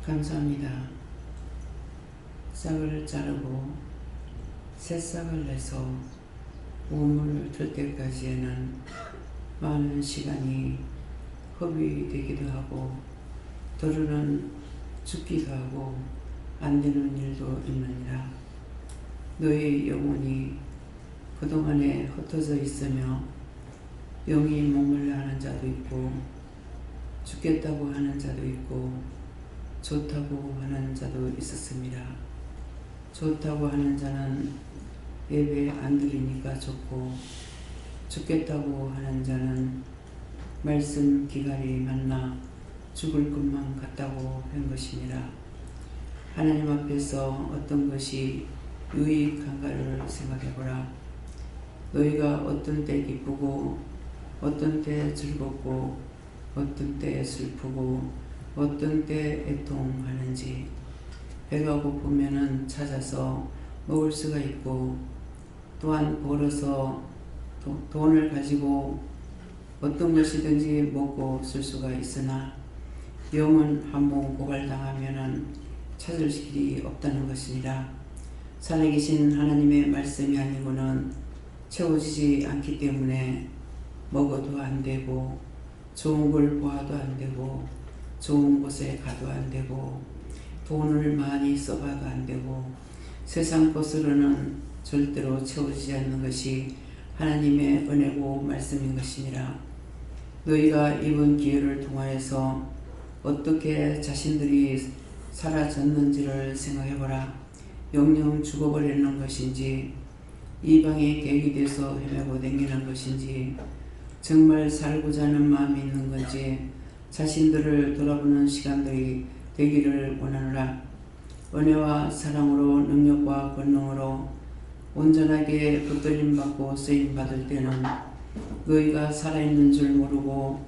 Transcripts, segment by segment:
감사합니다. 싹을 자르고 새싹을 내서 우물을 틀 때까지에는 많은 시간이 허비되기도 하고 때로는 죽기도 하고 안 되는 일도 있느니라. 너희 영혼이 그동안에 흩어져 있으며 영이 목말라 하는 자도 있고 죽겠다고 하는 자도 있고 좋다고 하는 자도 있었습니다. 좋다고 하는 자는 예배 안 드리니까 좋고 죽겠다고 하는 자는 말씀 기갈이 만나 죽을 것만 같다고 한 것이니라. 하나님 앞에서 어떤 것이 유익한가를 생각해보라. 너희가 어떤 때 기쁘고 어떤 때 즐겁고 어떤 때 슬프고 어떤 때 애통하는지. 배가 고프면은 찾아서 먹을 수가 있고 또한 벌어서 돈을 가지고 어떤 것이든지 먹고 쓸 수가 있으나 영은 한번 고갈당하면은 찾을 길이 없다는 것이니라. 살아계신 하나님의 말씀이 아니고는 채워지지 않기 때문에 먹어도 안 되고 좋은 걸 보아도 안 되고 좋은 곳에 가도 안 되고 돈을 많이 써봐도 안 되고 세상 것으로는 절대로 채워지지 않는 것이 하나님의 은혜고 말씀인 것이니라. 너희가 이번 기회를 통하여서 어떻게 자신들이 사라졌는지를 생각해보라. 영영 죽어버리는 것인지 이방의 객이 돼서 헤매고 다니는 것인지 정말 살고자 하는 마음이 있는 건지 자신들을 돌아보는 시간들이 되기를 원하노라. 은혜와 사랑으로 능력과 권능으로 온전하게 붙들림받고 쓰임받을 때는 너희가 살아있는 줄 모르고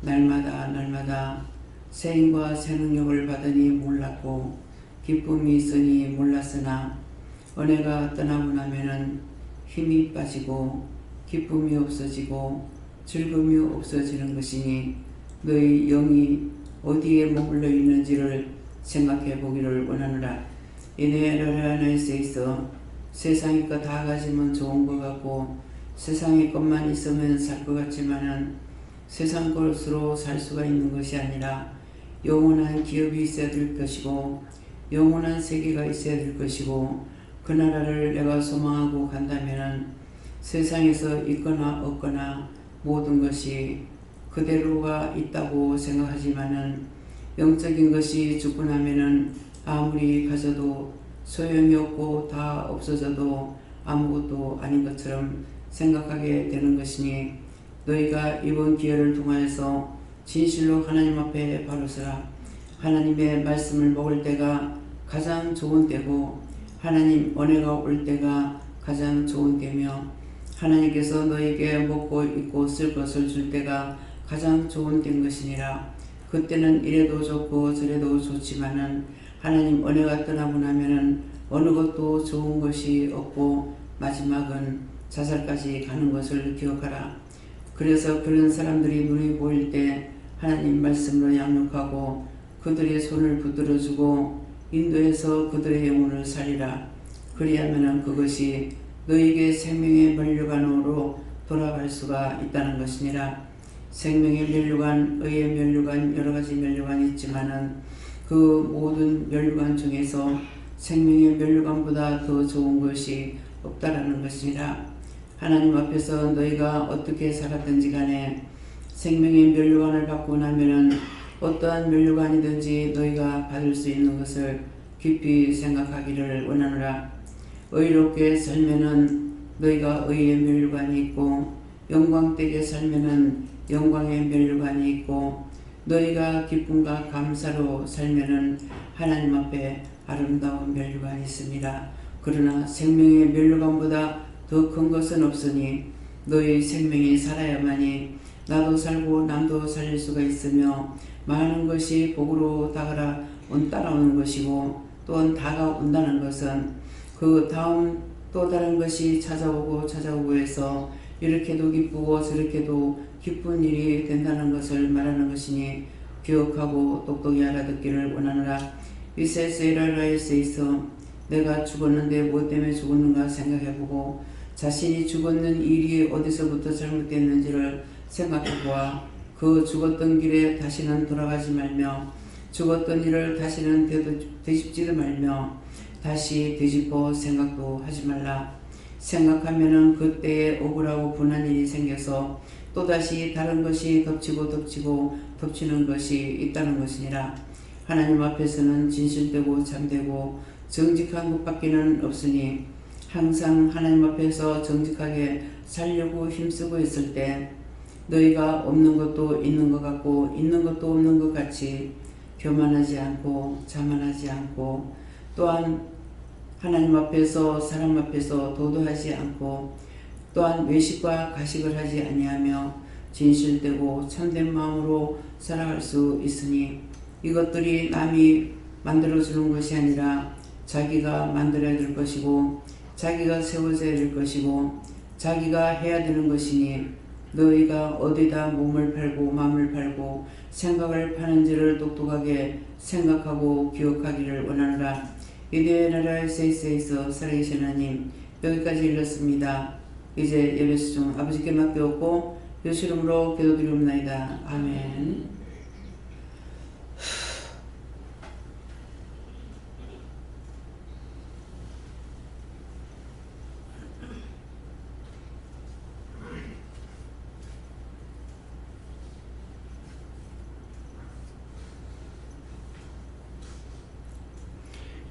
날마다 세임과 새 능력을 받으니 몰랐고 기쁨이 있으니 몰랐으나 은혜가 떠나고 나면은 힘이 빠지고 기쁨이 없어지고 즐거움이 없어지는 것이니 너희 영이 어디에 머물러 있는지를 생각해 보기를 원하노라. 이내 너희 안에 있어 세상의 것 다 가지면 좋은 것 같고 세상의 것만 있으면 살 것 같지만은 세상 것으로 살 수가 있는 것이 아니라 영원한 기업이 있어야 될 것이고 영원한 세계가 있어야 될 것이고 그 나라를 내가 소망하고 간다면은 세상에서 있거나 없거나 모든 것이 그대로가 있다고 생각하지만은 영적인 것이 죽고 나면은 아무리 가져도 소용이 없고 다 없어져도 아무것도 아닌 것처럼 생각하게 되는 것이니 너희가 이번 기회를 통하여서 진실로 하나님 앞에 바로 서라. 하나님의 말씀을 먹을 때가 가장 좋은 때고 하나님 은혜가 올 때가 가장 좋은 때며 하나님께서 너에게 먹고 입고 쓸 것을 줄 때가 가장 좋은 때인 것이니라. 그때는 이래도 좋고 저래도 좋지만은 하나님 은혜가 떠나고 나면은 어느 것도 좋은 것이 없고 마지막은 자살까지 가는 것을 기억하라. 그래서 그런 사람들이 눈에 보일 때 하나님 말씀으로 양육하고 그들의 손을 붙들어주고 인도해서 그들의 영혼을 살리라. 그리하면은 그것이 너에게 생명의 면류관으로 돌아갈 수가 있다는 것이니라. 생명의 면류관, 의의 면류관, 여러 가지 면류관이 있지만은 그 모든 면류관 중에서 생명의 면류관보다 더 좋은 것이 없다라는 것이니라. 하나님 앞에서 너희가 어떻게 살았든지 간에 생명의 면류관을 받고 나면은 어떠한 면류관이든지 너희가 받을 수 있는 것을 깊이 생각하기를 원하노라. 의롭게 살면은 너희가 의의 면류관이 있고 영광되게 살면은 영광의 면류관이 있고 너희가 기쁨과 감사로 살면은 하나님 앞에 아름다운 면류관이 있습니다. 그러나 생명의 면류관보다 더 큰 것은 없으니 너희 생명이 살아야만이 나도 살고 남도 살릴 수가 있으며 많은 것이 복으로 따라오는 것이고 또한 다가온다는 것은 그 다음 또 다른 것이 찾아오고 해서 이렇게도 기쁘고 저렇게도 기쁜 일이 된다는 것을 말하는 것이니 기억하고 똑똑히 알아듣기를 원하노라. 이세스에라라에서 있어 내가 죽었는데 무엇 때문에 죽었는가 생각해보고 자신이 죽었는 일이 어디서부터 잘못됐는지를 생각해보아 그 죽었던 길에 다시는 돌아가지 말며 죽었던 일을 다시는 되짚지도 말며 다시 되짚어 생각도 하지 말라. 생각하면은 그때에 억울하고 분한 일이 생겨서 또다시 다른 것이 덮치는 것이 있다는 것이니라. 하나님 앞에서는 진실되고 참되고 정직한 것밖에는 없으니 항상 하나님 앞에서 정직하게 살려고 힘쓰고 있을 때 너희가 없는 것도 있는 것 같고 있는 것도 없는 것 같이 교만하지 않고 자만하지 않고 또한 하나님 앞에서 사람 앞에서 도도하지 않고 또한 외식과 가식을 하지 아니하며 진실되고 참된 마음으로 살아갈 수 있으니 이것들이 남이 만들어주는 것이 아니라 자기가 만들어야 될 것이고 자기가 세워져야 될 것이고 자기가 해야 되는 것이니 너희가 어디다 몸을 팔고 마음을 팔고 생각을 파는지를 똑똑하게 생각하고 기억하기를 원하노라. 유대의 나라에서 살아계신 하나님, 여기까지 읽었습니다. 이제 예배 수중 아버지께 맡겨오고 예수 이름으로 기도드리옵나이다. 아멘.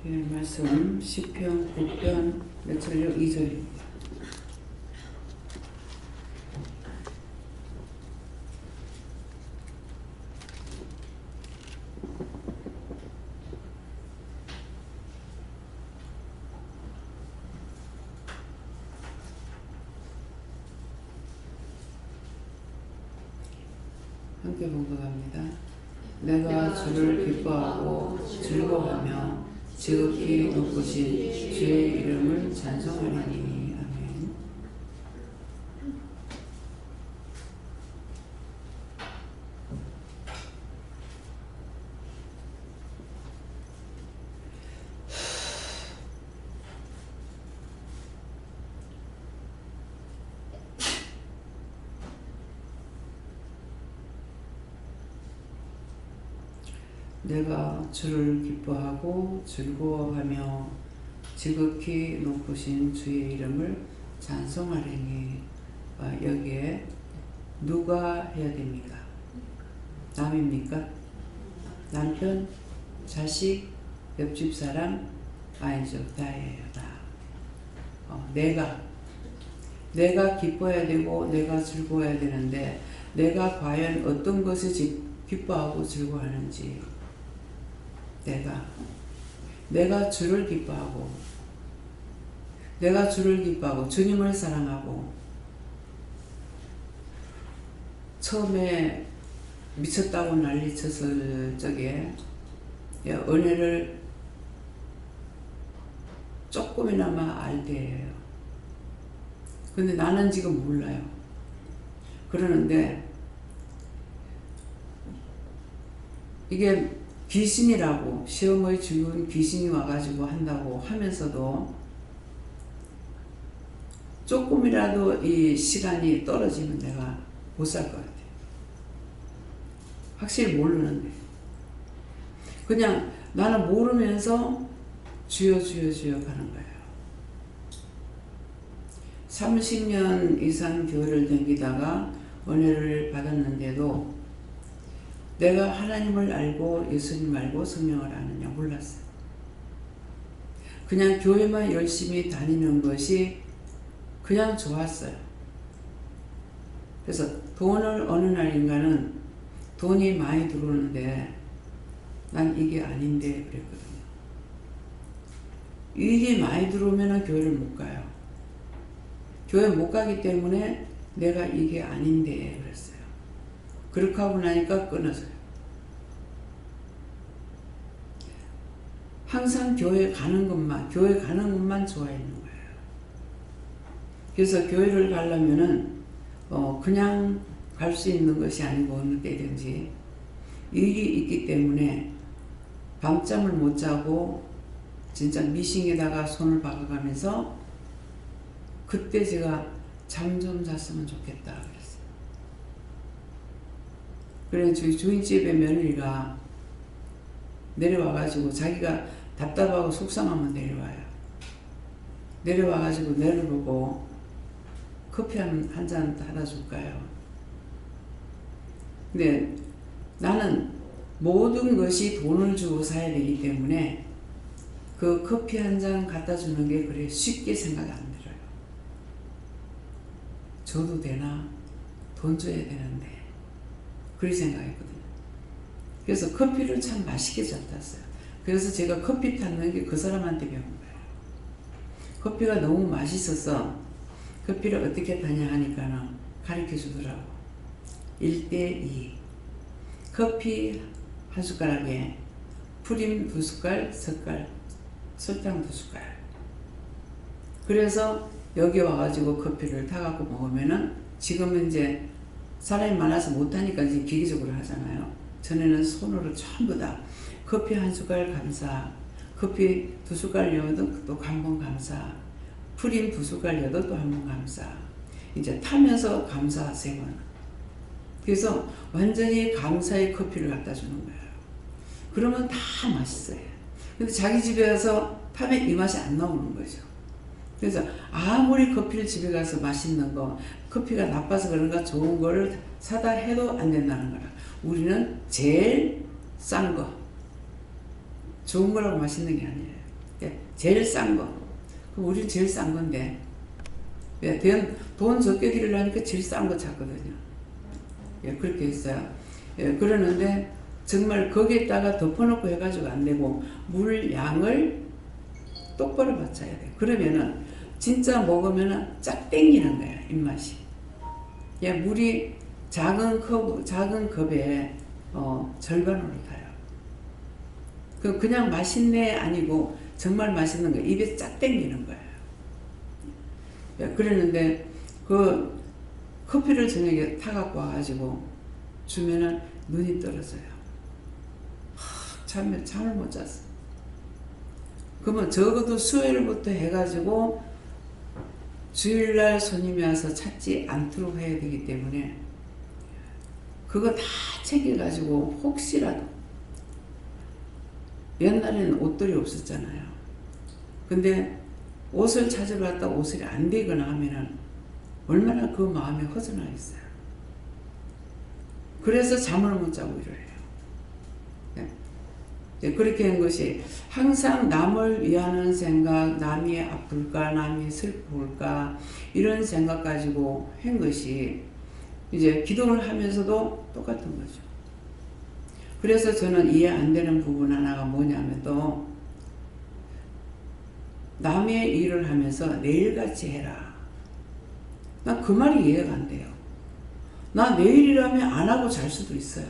예, 말씀 시편 9편 몇 절요? 2절입니다. 함께 봉독합니다. 내가 주를 기뻐하고 즐거워하며 지극히 높으신 주의 이름을 찬송하리니. 아멘. 내가 주를 기뻐하고 즐거워하며 지극히 높으신 주의 이름을 찬송하리니. 여기에 누가 해야 됩니까? 남입니까? 남편, 자식, 옆집 사람? 아니죠. 다예요. 다. 내가 기뻐해야 되고 내가 즐거워야 되는데 내가 과연 어떤 것을 기뻐하고 즐거워하는지. 내가 주를 기뻐하고 주님을 사랑하고 처음에 미쳤다고 난리쳤을 적에 은혜를 조금이나마 알 때예요. 근데 나는 지금 몰라요. 그러는데 이게 귀신이라고, 시험의 죽은 귀신이 와가지고 한다고 하면서도 조금이라도 이 시간이 떨어지면 내가 못 살 것 같아요. 확실히 모르는데. 그냥 나는 모르면서 주여 주여 주여 가는 거예요. 30년 이상 교회를 다니다가 은혜를 받았는데도 내가 하나님을 알고 예수님 알고 성령을 아느냐 몰랐어요. 그냥 교회만 열심히 다니는 것이 그냥 좋았어요. 그래서 돈을 어느 날인가는 돈이 많이 들어오는데 난 이게 아닌데 그랬거든요. 일이 많이 들어오면 교회를 못 가요. 교회 못 가기 때문에 내가 이게 아닌데 그랬어요. 그렇게 하고 나니까 끊어져요. 항상 교회 가는 것만 좋아했는 거예요. 그래서 교회를 가려면은 그냥 갈 수 있는 것이 아니고 어느 때든지 일이 있기 때문에 밤잠을 못 자고 진짜 미싱에다가 손을 박아가면서 그때 제가 잠 좀 잤으면 좋겠다 그랬어요. 그래 저희 주인집의 며느리가 내려와가지고 자기가 답답하고 속상하면 내려와요. 내려와가지고 내를 보고 커피 한 잔 타다 줄까요? 근데 나는 모든 것이 돈을 주고 사야 되기 때문에 그 커피 한 잔 갖다 주는 게 그래 쉽게 생각이 안 들어요. 줘도 되나? 돈 줘야 되는데 그렇게 생각했거든요. 그래서 커피를 참 맛있게 잘 탔어요. 그래서 제가 커피 탔는 게 그 사람한테 배운 거예요. 커피가 너무 맛있어서 커피를 어떻게 타냐 하니까는 가르쳐 주더라고. 1:2 커피 한 숟가락에 프림 2숟갈, 설탕 2숟갈. 그래서 여기 와가지고 커피를 타갖고 먹으면은 지금은 이제 사람이 많아서 못하니까 이제 기계적으로 하잖아요. 전에는 손으로 전부 다 커피 한 숟갈 감사, 커피 2숟갈 넣어도 또 한 번 감사, 프림 2숟갈 넣어도 또 한 번 감사. 이제 타면서 감사 3번. 그래서 완전히 감사의 커피를 갖다 주는 거예요. 그러면 다 맛있어요. 근데 자기 집에 가서 타면 이 맛이 안 나오는 거죠. 그래서 아무리 커피를 집에 가서 맛있는 거, 커피가 나빠서 그런가 좋은 거를 사다 해도 안 된다는 거라. 우리는 제일 싼 거, 좋은 거라고 맛있는 게 아니에요. 제일 싼 거. 그럼 우리는 제일 싼 건데, 돈 적게 들으려니까 제일 싼 거 찾거든요. 그렇게 했어요. 그러는데 정말 거기에다가 덮어놓고 해가지고 안 되고 물 양을 똑바로 맞춰야 돼요. 그러면은 진짜 먹으면은 쫙 땡기는 거예요. 입맛이. 물이 작은 컵에 절반으로 타요. 그냥 맛있네 아니고 정말 맛있는 거예요. 입에 쫙 땡기는 거예요. 그랬는데 그 커피를 저녁에 타갖고 와가지고 주면은 눈이 떨어져요. 잠을 못 잤어. 그러면 적어도 수요일부터 해가지고 주일날 손님이 와서 찾지 않도록 해야 되기 때문에 그거 다 챙겨가지고 혹시라도 옛날에는 옷들이 없었잖아요. 근데 옷을 찾으러 갔다가 옷이 안 되거나 하면은 얼마나 그 마음이 허전하겠어요. 그래서 잠을 못 자고 이래요. 그렇게 한 것이 항상 남을 위하는 생각, 남이 아플까, 남이 슬플까 이런 생각 가지고 한 것이 이제 기도를 하면서도 똑같은 거죠. 그래서 저는 이해 안 되는 부분 하나가 뭐냐면 또 남의 일을 하면서 내일같이 해라. 난 그 말이 이해가 안 돼요. 나 내일이라면 안 하고 잘 수도 있어요.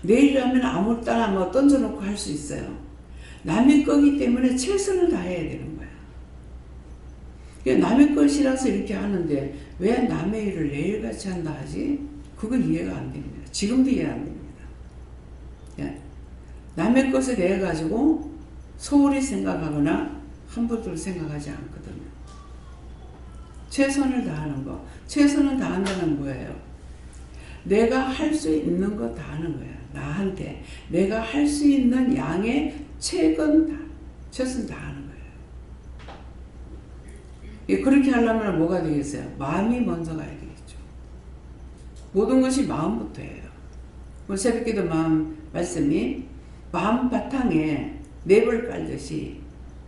내일이라면 아무 따나 던져놓고 할 수 있어요. 남의 거기 때문에 최선을 다해야 되는 거야. 남의 것이라서 이렇게 하는데 왜 남의 일을 내일같이 한다 하지? 그건 이해가 안 됩니다. 지금도 이해 안 됩니다. 남의 것에 대해 가지고 소홀히 생각하거나 함부로 생각하지 않거든요. 최선을 다하는 거. 최선을 다한다는 거예요. 내가 할 수 있는 거 다 하는 거야. 나한테 내가 할 수 있는 양의 최선 다하는 거예요. 그렇게 하려면 뭐가 되겠어요? 마음이 먼저 가야 되겠죠. 모든 것이 마음부터예요. 새벽기도 말씀이 마음 바탕에 냅을 깔듯이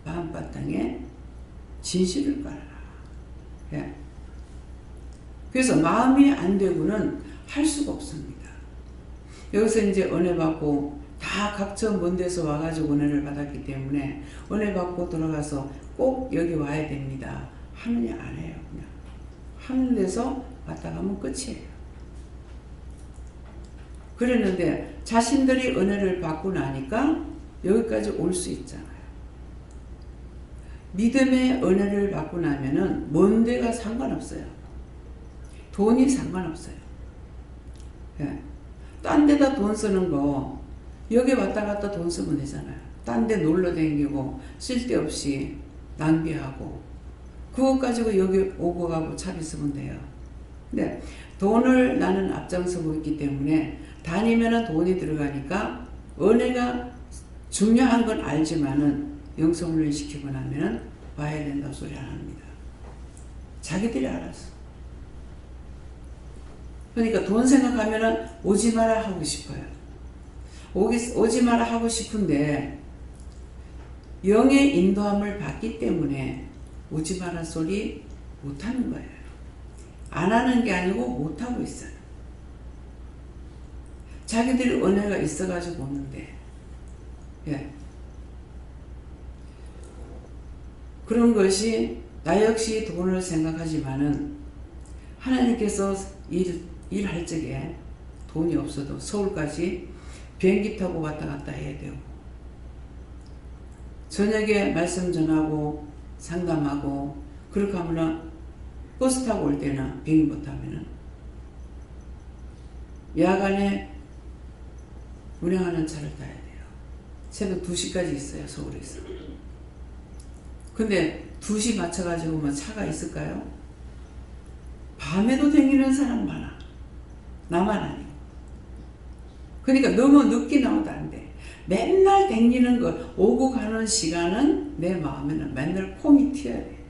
마음 바탕에 진실을 깔아라. 그래서 마음이 안 되고는 할 수가 없습니다. 여기서 이제 은혜 받고 다 각처 먼 데서 와가지고 은혜를 받았기 때문에 은혜 받고 들어가서 꼭 여기 와야 됩니다. 하느냐 안 해요. 그냥 하는 데서 왔다 가면 끝이에요. 그랬는데 자신들이 은혜를 받고 나니까 여기까지 올 수 있잖아요. 믿음의 은혜를 받고 나면은 먼 데가 상관없어요. 돈이 상관없어요. 딴 데다 돈 쓰는 거 여기 왔다 갔다 돈 쓰면 되잖아요. 딴 데 놀러 다니고 쓸데없이 낭비하고 그것 가지고 여기 오고 가고 차비 쓰면 돼요. 근데 돈을 나는 앞장서고 있기 때문에 다니면은 돈이 들어가니까 은혜가 중요한 건 알지만은 영성훈련 시키고 나면은 와야 된다고 소리 안 합니다. 자기들이 알아서. 그러니까 돈 생각하면은 오지 마라 하고 싶어요. 오지 마라 하고 싶은데 영의 인도함을 받기 때문에 오지 마라 소리 못하는 거예요. 안 하는 게 아니고 못하고 있어요. 자기들이 은혜가 있어가지고 오는데 예. 그런 것이 나 역시 돈을 생각하지만은 하나님께서 일할 적에 돈이 없어도 서울까지 비행기 타고 왔다 갔다 해야 되고 저녁에 말씀 전하고 상담하고 그렇게 하면은 버스 타고 올 때나 비행기 못 타면은 야간에 운행하는 차를 타야 돼요. 새벽 2시까지 있어요. 서울에서. 근데 2시 맞춰가지고 뭐 차가 있을까요? 밤에도 다니는 사람 많아. 나만 아니고. 그러니까 너무 늦게 나와도 안 돼. 맨날 다니는 거 오고 가는 시간은 내 마음에는 맨날 콩이 튀어야 돼.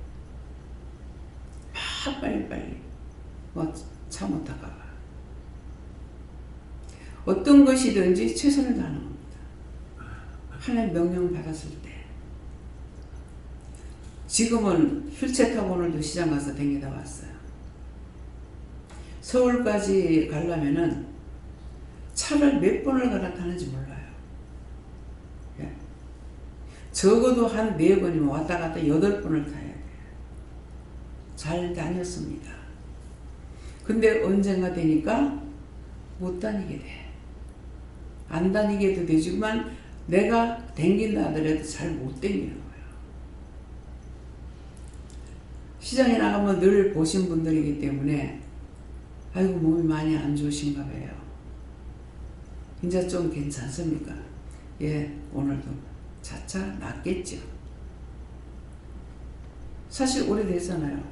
막 빨리빨리 차 못 타가. 어떤 것이든지 최선을 다하는 겁니다. 하나님 명령 받았을 때. 지금은 휠체어 타고 오늘도 시장 가서 다니다 왔어요. 서울까지 가려면은 차를 몇 번을 갈아타는지 몰라요. 예. 적어도 한 4번이면 왔다 갔다 8번을 타야 돼요. 잘 다녔습니다. 근데 언젠가 되니까 못 다니게 돼. 안 다니게도 되지만 내가 댕긴다 하더라도 잘 못 댕기는 거예요. 시장에 나가면 늘 보신 분들이기 때문에 아이고 몸이 많이 안 좋으신가 봐요. 이제 좀 괜찮습니까? 예, 오늘도 차차 낫겠죠. 사실 오래됐잖아요.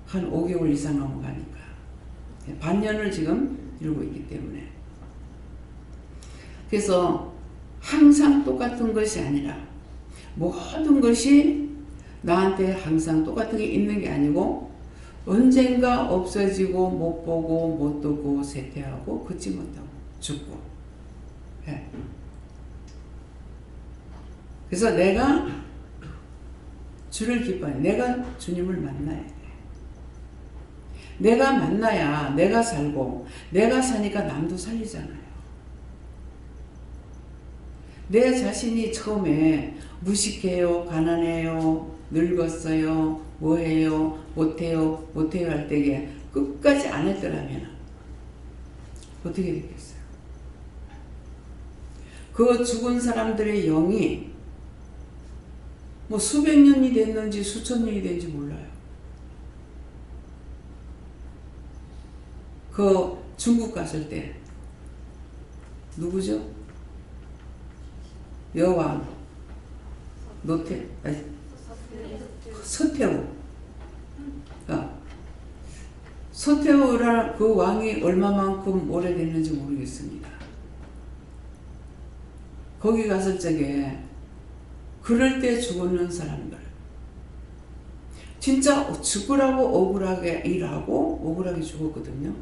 한 5개월 이상 넘어가니까. 반년을 지금 이루고 있기 때문에. 그래서 항상 똑같은 것이 아니라 모든 것이 나한테 항상 똑같은 게 있는 게 아니고 언젠가 없어지고 못 보고 못 두고 쇠퇴하고 걷지 못하고 죽고. 예. 그래서 내가 주를 기뻐해. 내가 주님을 만나야 돼. 내가 만나야 내가 살고 내가 사니까 남도 살리잖아요. 내 자신이 처음에 무식해요, 가난해요, 늙었어요, 뭐해요, 못해요 할 때에 끝까지 안 했더라면 어떻게 됐겠어요? 그 죽은 사람들의 영이 뭐 수백 년이 됐는지 수천 년이 됐는지 몰라요. 그 중국 갔을 때 누구죠? 여왕 서태후. 서태후라는 그 왕이 얼마만큼 오래됐는지 모르겠습니다. 거기 갔을 적에 그럴 때 죽었는 사람들 진짜 죽으라고 억울하게 일하고 억울하게 죽었거든요.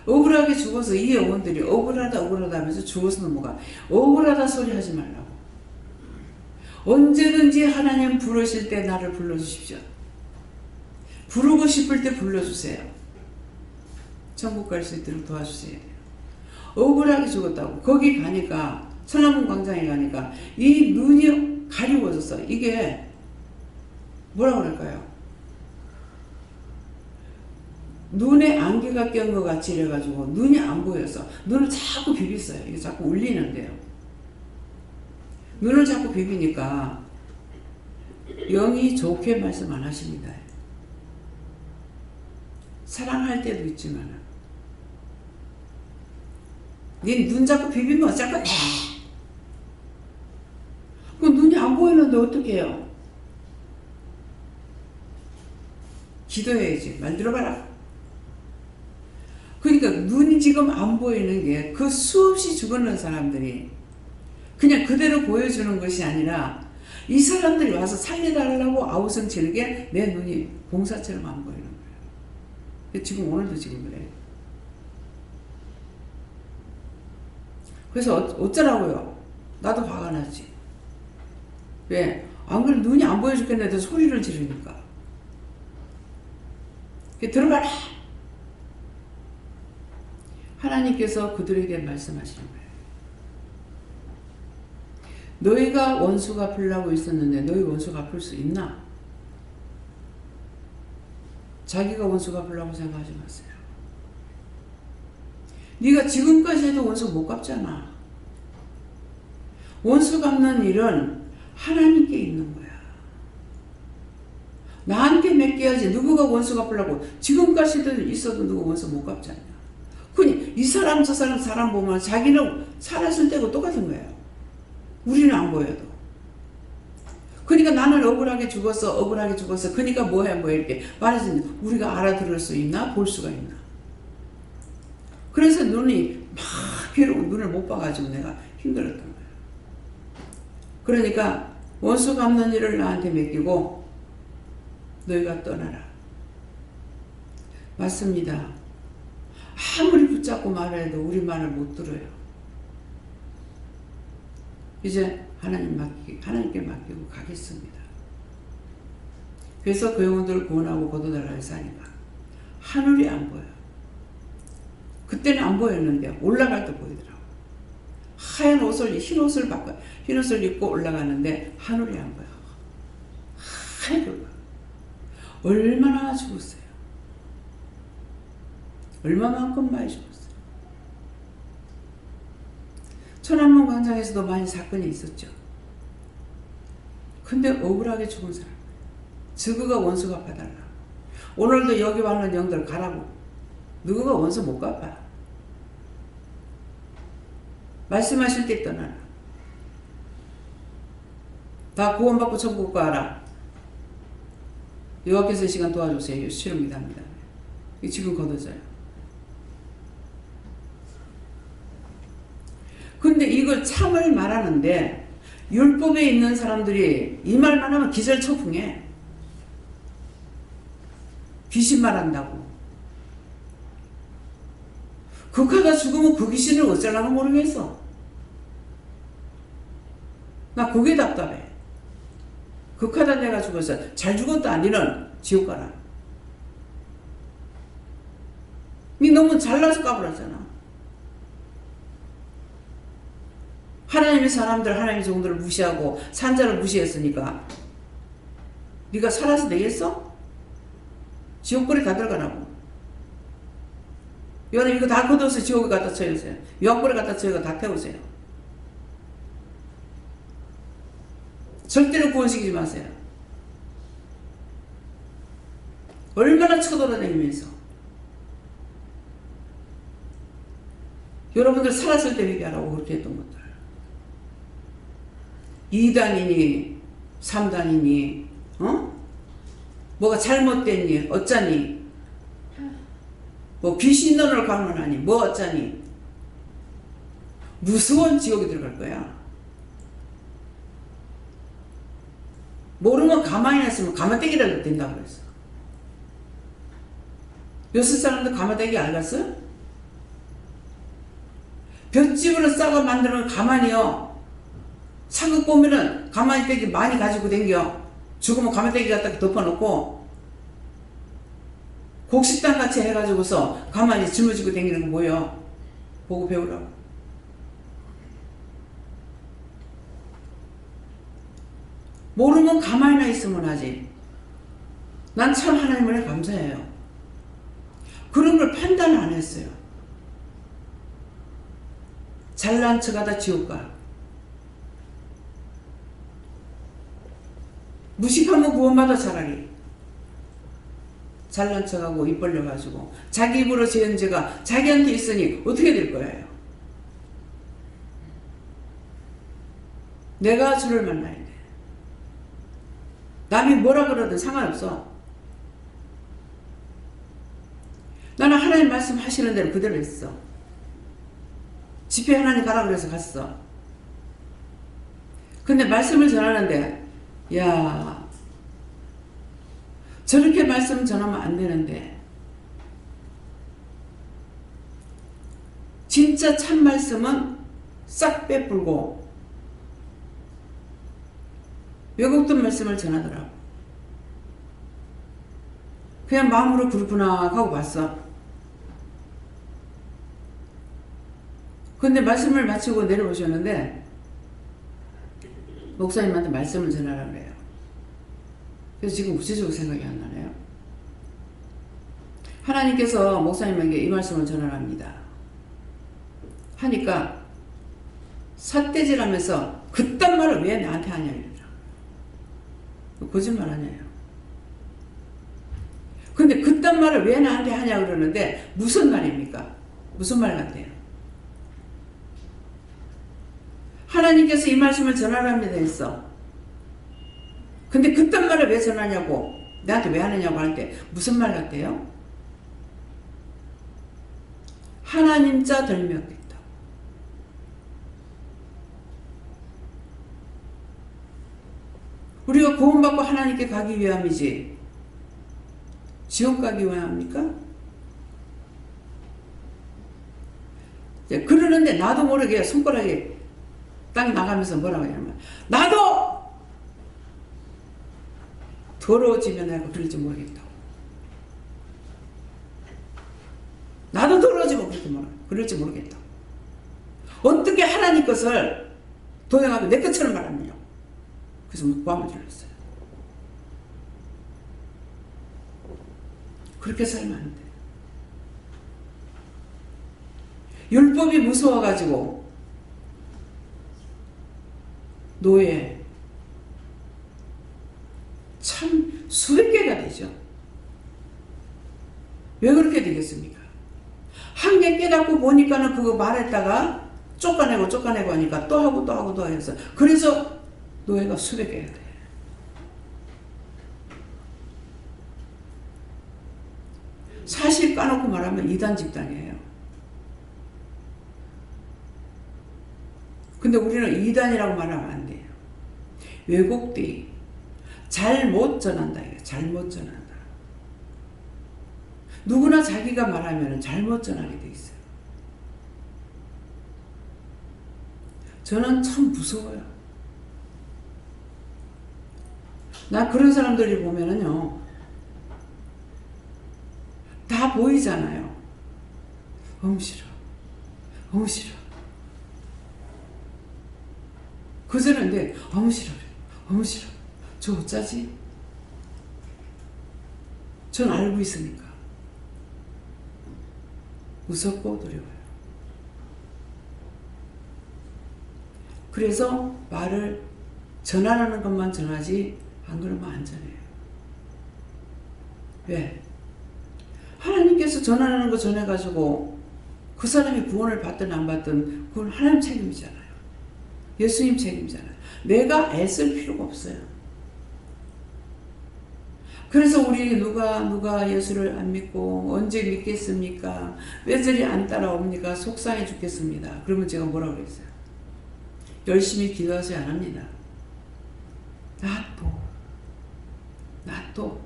억울하게 죽어서 이 영혼들이 억울하다 하면서 죽어서 넘어가. 억울하다 소리 하지 말라고. 언제든지 하나님 부르실 때 나를 불러주십시오. 부르고 싶을 때 불러주세요. 천국 갈 수 있도록 도와주세요. 억울하게 죽었다고. 거기 가니까 천안문 광장에 가니까 이 눈이 가리워졌어. 이게 뭐라 그럴까요? 눈에 안개가 낀 것 같이 이래가지고 눈이 안 보여서 눈을 자꾸 비비어요. 이게 자꾸 울리는데요. 눈을 자꾸 비비니까 영이 좋게 말씀 안 하십니다. 사랑할 때도 있지만 네 눈 잡고 비비면 어쩔 거야. 그 눈이 안 보이는데 어떻게 해요? 기도해야지. 말 들어봐라. 그러니까 눈이 지금 안 보이는 게 그 수없이 죽어는 사람들이 그냥 그대로 보여주는 것이 아니라 이 사람들이 와서 살려달라고 아우성 치는 게 내 눈이 봉사처럼 안 보이는 거예요. 지금 오늘도 지금 그래요. 그래서 어쩌라고요? 나도 화가 나지. 왜? 안 그래 눈이 안 보여 죽겠는데 소리를 지르니까. 들어봐라. 하나님께서 그들에게 말씀하시는 거예요. 너희가 원수 갚으려고 있었는데 너희 원수 갚을 수 있나? 자기가 원수 갚으려고 생각하지 마세요. 네가 지금까지 해도 원수 못 갚잖아. 원수 갚는 일은 하나님께 있는 거야. 나한테 맡겨야지. 누구가 원수 갚으려고 지금까지도 있어도 누구 원수 못 갚잖아. 그니 이 사람 저 사람 사람 보면 자기는 살았을 때고 똑같은 거예요. 우리는 안 보여도. 그러니까 나는 억울하게 죽었어. 그러니까 뭐해 이렇게 말해서 우리가 알아들을 수 있나? 볼 수가 있나? 그래서 눈이 막 괴로운 눈을 못 봐가지고 내가 힘들었던 거예요. 그러니까 원수 갚는 일을 나한테 맡기고 너희가 떠나라. 맞습니다. 아무리 붙잡고 말해도 우리 말을 못 들어요. 이제 하나님께 맡기고 가겠습니다. 그래서 그 영혼들을 구원하고 거둬달라고 사니까 하늘이 안 보여. 그때는 안 보였는데 올라갈 때 보이더라고. 하얀 옷을 흰 옷을 입고 올라가는데 하늘이 안 보여. 하얗게 보여. 얼마나 죽었어요. 얼마만큼 많이 죽었어요. 천안문 광장에서도 많이 사건이 있었죠. 근데 억울하게 죽은 사람. 저그가 원수 갚아달라. 오늘도 여기 왔는 영들 가라고. 누구가 원수 못 갚아. 말씀하실 때 떠나라. 다 구원받고 천국 가라. 여호와께서 이 시간 도와주세요. 실험이다 합니다. 지금 거둬져요. 근데 이걸 참을 말하는데 율법에 있는 사람들이 이 말만 하면 기절초풍해. 귀신 말한다고. 극하가 죽으면 그 귀신을 어쩌려고 모르겠어. 나 그게 답답해. 극하다 내가 죽었어. 잘 죽었다. 니는 지옥 가라. 니 너무 잘나서 까불었잖아. 하나님의 사람들, 하나님의 종들을 무시하고 산자를 무시했으니까 네가 살아서 되겠어? 지옥불에 다 들어가라고. 여러분 이거 다 걷어서 지옥에 갖다 쳐주세요. 유황불에 갖다 쳐서 다 태우세요. 절대로 구원시키지 마세요. 얼마나 쳐돌아다니면서 여러분들 살았을 때 얘기하라고 그렇게 했던 것들. 2단이니 3단이니 뭐가 잘못됐니 어쩌니 뭐 귀신 너를 강론하니 뭐 어쩌니 무서운 지옥에 들어갈 거야. 모르면 가만히 있으면 가마떼기라도 된다고 그랬어. 요새 사람들 가마떼기 알았어요? 볏집으로 싸가 만들면 가만히요. 사극 보면은 가마떼기 많이 가지고 댕겨. 죽으면 가마떼기 갖다 덮어놓고 곡식당 같이 해가지고서 가만히 짊어지고 댕기는 거 뭐여. 보고 배우라고. 모르면 가만히나 있으면 하지. 난 참 하나님을 감사해요. 그런 걸 판단 안 했어요. 잘난 척하다 지옥 가. 무식하면 구원받아 차라리. 잘난 척하고 입 벌려가지고 자기 입으로 지은 죄가 자기한테 있으니 어떻게 될 거예요? 내가 주를 만나야 돼. 남이 뭐라 그러든 상관없어. 나는 하나님 말씀 하시는 대로 그대로 했어. 집회 하나님 가라 그래서 갔어. 근데 말씀을 전하는데 야, 저렇게 말씀 전하면 안 되는데 진짜 참 말씀은 싹 빼풀고 왜곡된 말씀을 전하더라고. 그냥 마음으로 그렇구나 하고 봤어. 근데 말씀을 마치고 내려오셨는데 목사님한테 말씀을 전하라고 그래요. 그래서 지금 구체적으로 생각이 안 나네요. 하나님께서 목사님에게 이 말씀을 전하랍니다. 하니까 삿대질하면서 그딴 말을 왜 나한테 하냐 이러더라고요. 거짓말 하냐요. 근데 그딴 말을 왜 나한테 하냐 그러는데 무슨 말입니까? 무슨 말 같아요? 하나님께서 이 말씀을 전하랍니다 했어. 근데 그딴 말을 왜 전하냐고 나한테 왜 하느냐고 할 때 무슨 말 같아요? 하나님 자 덜미였겠다. 우리가 구원받고 하나님께 가기 위함이지 지옥 가기 위함입니까? 그러는데 나도 모르게 손가락이 딱 나가면서 뭐라고 하냐면 나도 더러워지면 내가 그럴지 모르겠다. 나도 더러워지면 그럴지 모르겠다. 어떻게 하나님 것을 도용하고 내 것처럼 말하느냐. 그래서 고함을 질렀어요. 그렇게 살면 안 돼. 율법이 무서워가지고 노예 참 수백 개가 되죠. 왜 그렇게 되겠습니까? 한 개 깨닫고 보니까는 그거 말했다가 쫓아내고 하니까 또 하고 해서 그래서 노예가 수백 개가 돼. 사실 까놓고 말하면 이단 집단이에요. 근데 우리는 이단이라고 말하면 안 돼요. 왜곡돼. 잘못 전한다. 잘못 전한다. 누구나 자기가 말하면 잘못 전하게 돼 있어요. 저는 참 무서워요. 나 그런 사람들이 보면은요, 다 보이잖아요. 싫어. 싫어. 그저는데 싫어. 싫어. 저 어쩌지? 전 알고 있으니까. 무섭고 두려워요. 그래서 말을 전하라는 것만 전하지 안 그러면 안 전해요. 왜? 하나님께서 전하라는 거 전해가지고 그 사람이 구원을 받든 안 받든 그건 하나님 책임이잖아요. 예수님 책임이잖아요. 내가 애쓸 필요가 없어요. 그래서 우리 누가 예수를 안 믿고 언제 믿겠습니까? 왜 저리 안 따라옵니까? 속상해 죽겠습니다. 그러면 제가 뭐라고 그랬어요? 열심히 기도하세요 안 합니다. 놔둬.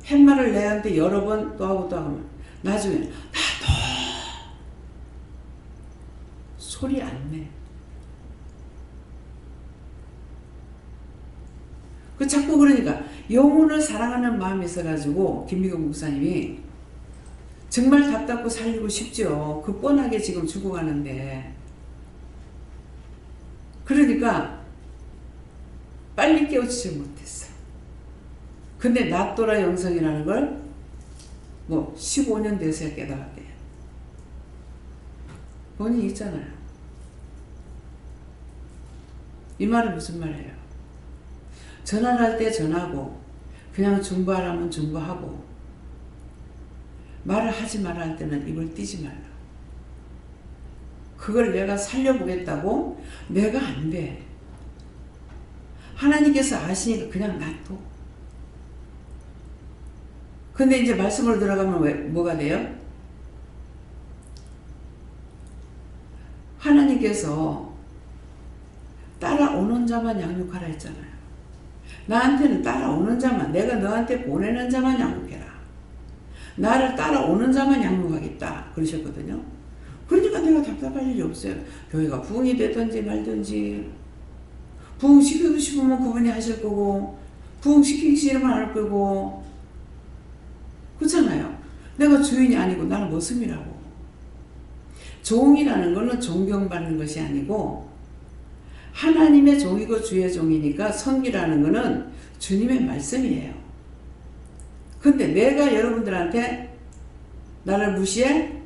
팻말을 내한테 여러 번 또 하고 하면 나중에 놔둬. 소리 안 내. 자꾸 그러니까 영혼을 사랑하는 마음이 있어가지고 김미경 목사님이 정말 답답고 살리고 싶죠. 그 뻔하게 지금 죽어가는데 그러니까 빨리 깨우치지 못했어. 근데 낫도라 영성이라는 걸 15년 돼서야 깨달았대요. 본인이 있잖아요. 이 말은 무슨 말이에요? 전화할 때 전하고 그냥 중보하라면 중보하고 말을 하지 말라 할 때는 입을 띄지 말라. 그걸 내가 살려보겠다고? 내가 안 돼. 하나님께서 아시니까 그냥 놔둬. 근데 이제 말씀으로 들어가면 뭐가 돼요? 하나님께서 따라오는 자만 양육하라 했잖아요. 나한테는 따라오는 자만, 내가 너한테 보내는 자만 양육해라. 나를 따라오는 자만 양육하겠다 그러셨거든요. 그러니까 내가 답답할 일이 없어요. 교회가 부흥이 되든지 말든지, 부흥시키고 싶으면 그분이 하실 거고, 부흥시키기 싫으면 안 할 거고, 그렇잖아요. 내가 주인이 아니고 나는 모습이라고. 종이라는 것은 존경받는 것이 아니고 하나님의 종이고 주의 종이니까 섬기라는 것은 주님의 말씀이에요. 근데 내가 여러분들한테 나를 무시해?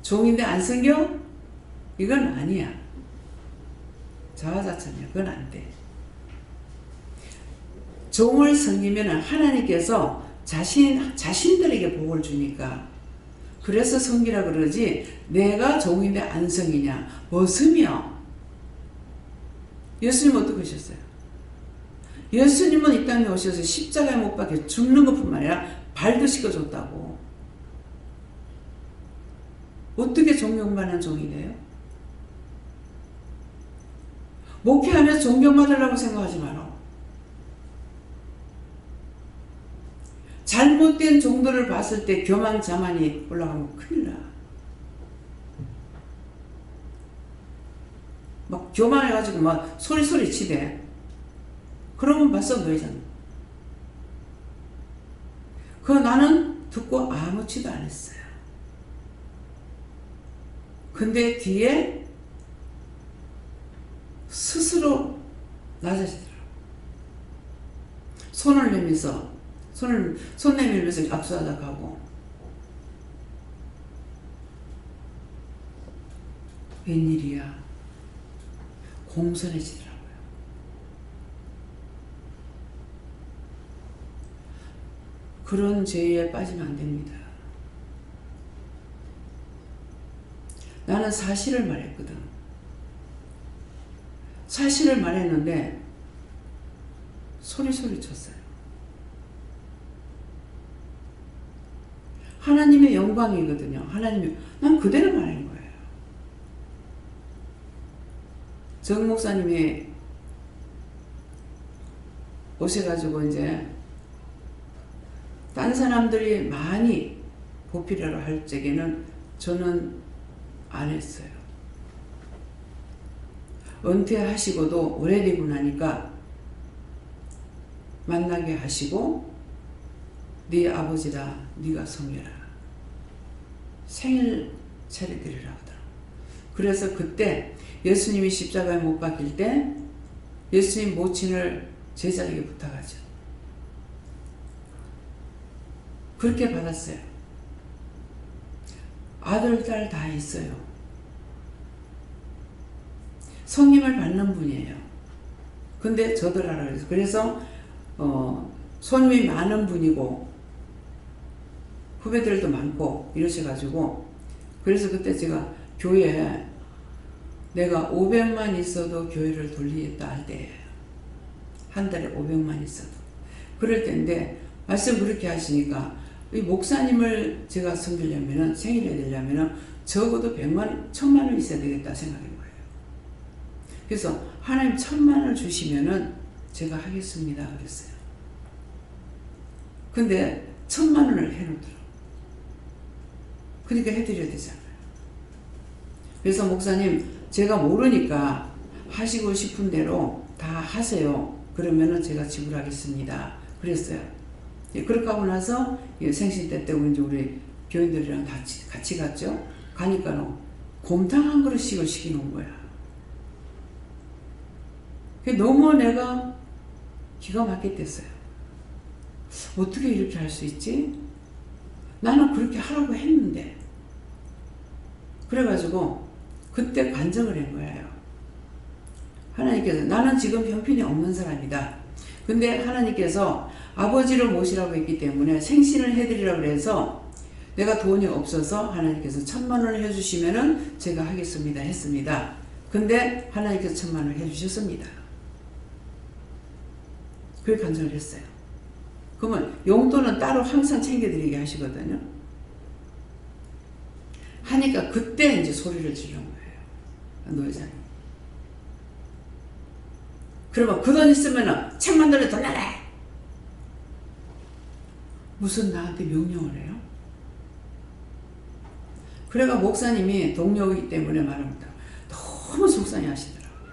종인데 안 섬겨? 이건 아니야. 자화자찬이야. 그건 안 돼. 종을 섬기면 하나님께서 자신들에게 복을 주니까. 그래서 섬기라 그러지, 내가 종인데 안 섬기냐? 벗으며. 예수님 어떻게 하셨어요? 예수님은 이 땅에 오셔서 십자가에 못 박혀 죽는 것뿐만 아니라 발도 씻어줬다고. 어떻게 존경받는 종이 돼요? 목회하면서 존경받으려고 생각하지 마라. 잘못된 종들을 봤을 때 교만자만이 올라가면 큰일 나. 막 교만해가지고 막 소리 치대. 그러면 벌써 너희잖아. 그거 나는 듣고 아무렇지도 않았어요. 근데 뒤에 스스로 낮아지더라고. 손을 내밀면서 손 내밀면서 악수하다 가고. 웬일이야. 공손해지더라고요. 그런 죄에 빠지면 안 됩니다. 나는 사실을 말했거든. 사실을 말했는데 소리 쳤어요. 하나님의 영광이거든요. 난 그대로 말한 거예요. 정 목사님이 오셔가지고 이제 딴 사람들이 많이 보필하러 할 적에는 저는 안 했어요. 은퇴하시고도 오래되고 나니까 만나게 하시고, 네 아버지라 네가 섬겨라. 생일 차려드리라 하더라고요. 그래서 그때 예수님이 십자가에 못 박힐 때 예수님 모친을 제자에게 부탁하죠. 그렇게 받았어요. 아들, 딸 다 있어요. 성님을 받는 분이에요. 근데 저들 하라 그래서. 그래서 손님이 많은 분이고 후배들도 많고 이러셔가지고, 그래서 그때 제가 교회에 내가 500만 있어도 교회를 돌리겠다 할 때예요. 한 달에 500만 있어도. 그럴 때인데 말씀 그렇게 하시니까 이 목사님을 제가 섬기려면은, 생일에 되려면은 적어도 100만, 1000만 원 있어야 되겠다 생각한 거예요. 그래서 하나님 1000만 원을 주시면은 제가 하겠습니다 그랬어요. 근데 1000만 원을 해놓더라고요. 그러니까 해드려야 되잖아요. 그래서 목사님, 제가 모르니까 하시고 싶은 대로 다 하세요. 그러면은 제가 지불하겠습니다 그랬어요. 그렇게 하고 나서 생신 때 이제 우리 교인들이랑 같이 갔죠. 가니까 곰탕 한 그릇씩을 시키는 거야. 너무 내가 기가 막혔댔어요. 어떻게 이렇게 할 수 있지? 나는 그렇게 하라고 했는데. 그래가지고 그때 간증을 한 거예요. 하나님께서, 나는 지금 형편이 없는 사람이다. 근데 하나님께서 아버지를 모시라고 했기 때문에 생신을 해드리라고 해서 내가 돈이 없어서 하나님께서 1,000,000원을 해주시면은 제가 하겠습니다 했습니다. 근데 하나님께서 1,000,000원을 해주셨습니다. 그렇게 간증을 했어요. 그러면 용돈은 따로 항상 챙겨드리게 하시거든요. 하니까 그때 이제 소리를 지르는 거예요. 노회장이. 그러면 그 돈 있으면은 책만 들려 돈 내래. 무슨 나한테 명령을 해요? 그래가 목사님이 동료이기 때문에 말합니다. 너무 속상해 하시더라고요.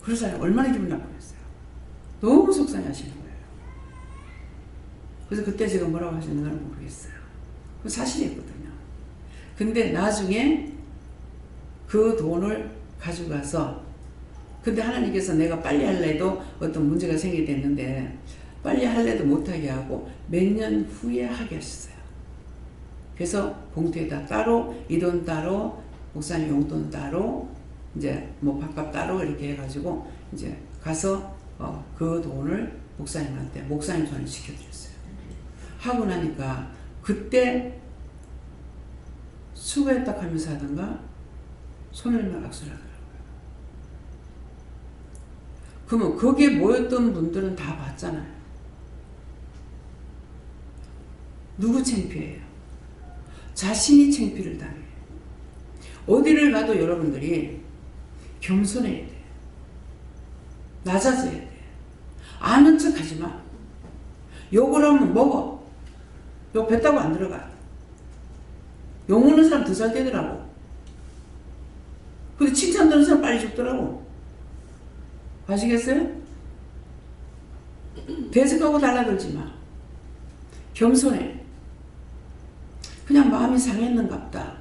그래서 얼마나 기분 나쁘겠어요. 너무 속상해 하시는 거예요. 그래서 그때 제가 뭐라고 하셨는지 모르겠어요. 그 사실이었거든요. 근데 나중에 그 돈을 가져가서, 근데 하나님께서 내가 빨리 할래도 어떤 문제가 생기게 됐는데 빨리 할래도 못하게 하고 몇 년 후에 하게 하셨어요. 그래서 봉투에다 따로, 이 돈 따로, 목사님 용돈 따로, 이제 뭐 밥값 따로 이렇게 해가지고 이제 가서 그 돈을 목사님한테, 목사님 손에 지켜드렸어요. 하고 나니까 그때 수고했다 하면서 하던가 손을 막 악수를 하더라고요. 그러면 거기에 모였던 분들은 다 봤잖아요. 누구 창피해요? 자신이 창피를 당해요. 어디를 가도 여러분들이 겸손해야 돼요. 낮아져야 돼요. 아는 척 하지 마. 욕을 하면 먹어. 욕 뱉다고 안 들어가. 욕 먹는 사람 더 잘 되더라고. 근데 칭찬 듣는 사람 빨리 죽더라고. 아시겠어요? 대적하고 달라들지 마. 겸손해. 그냥 마음이 상했는갑다.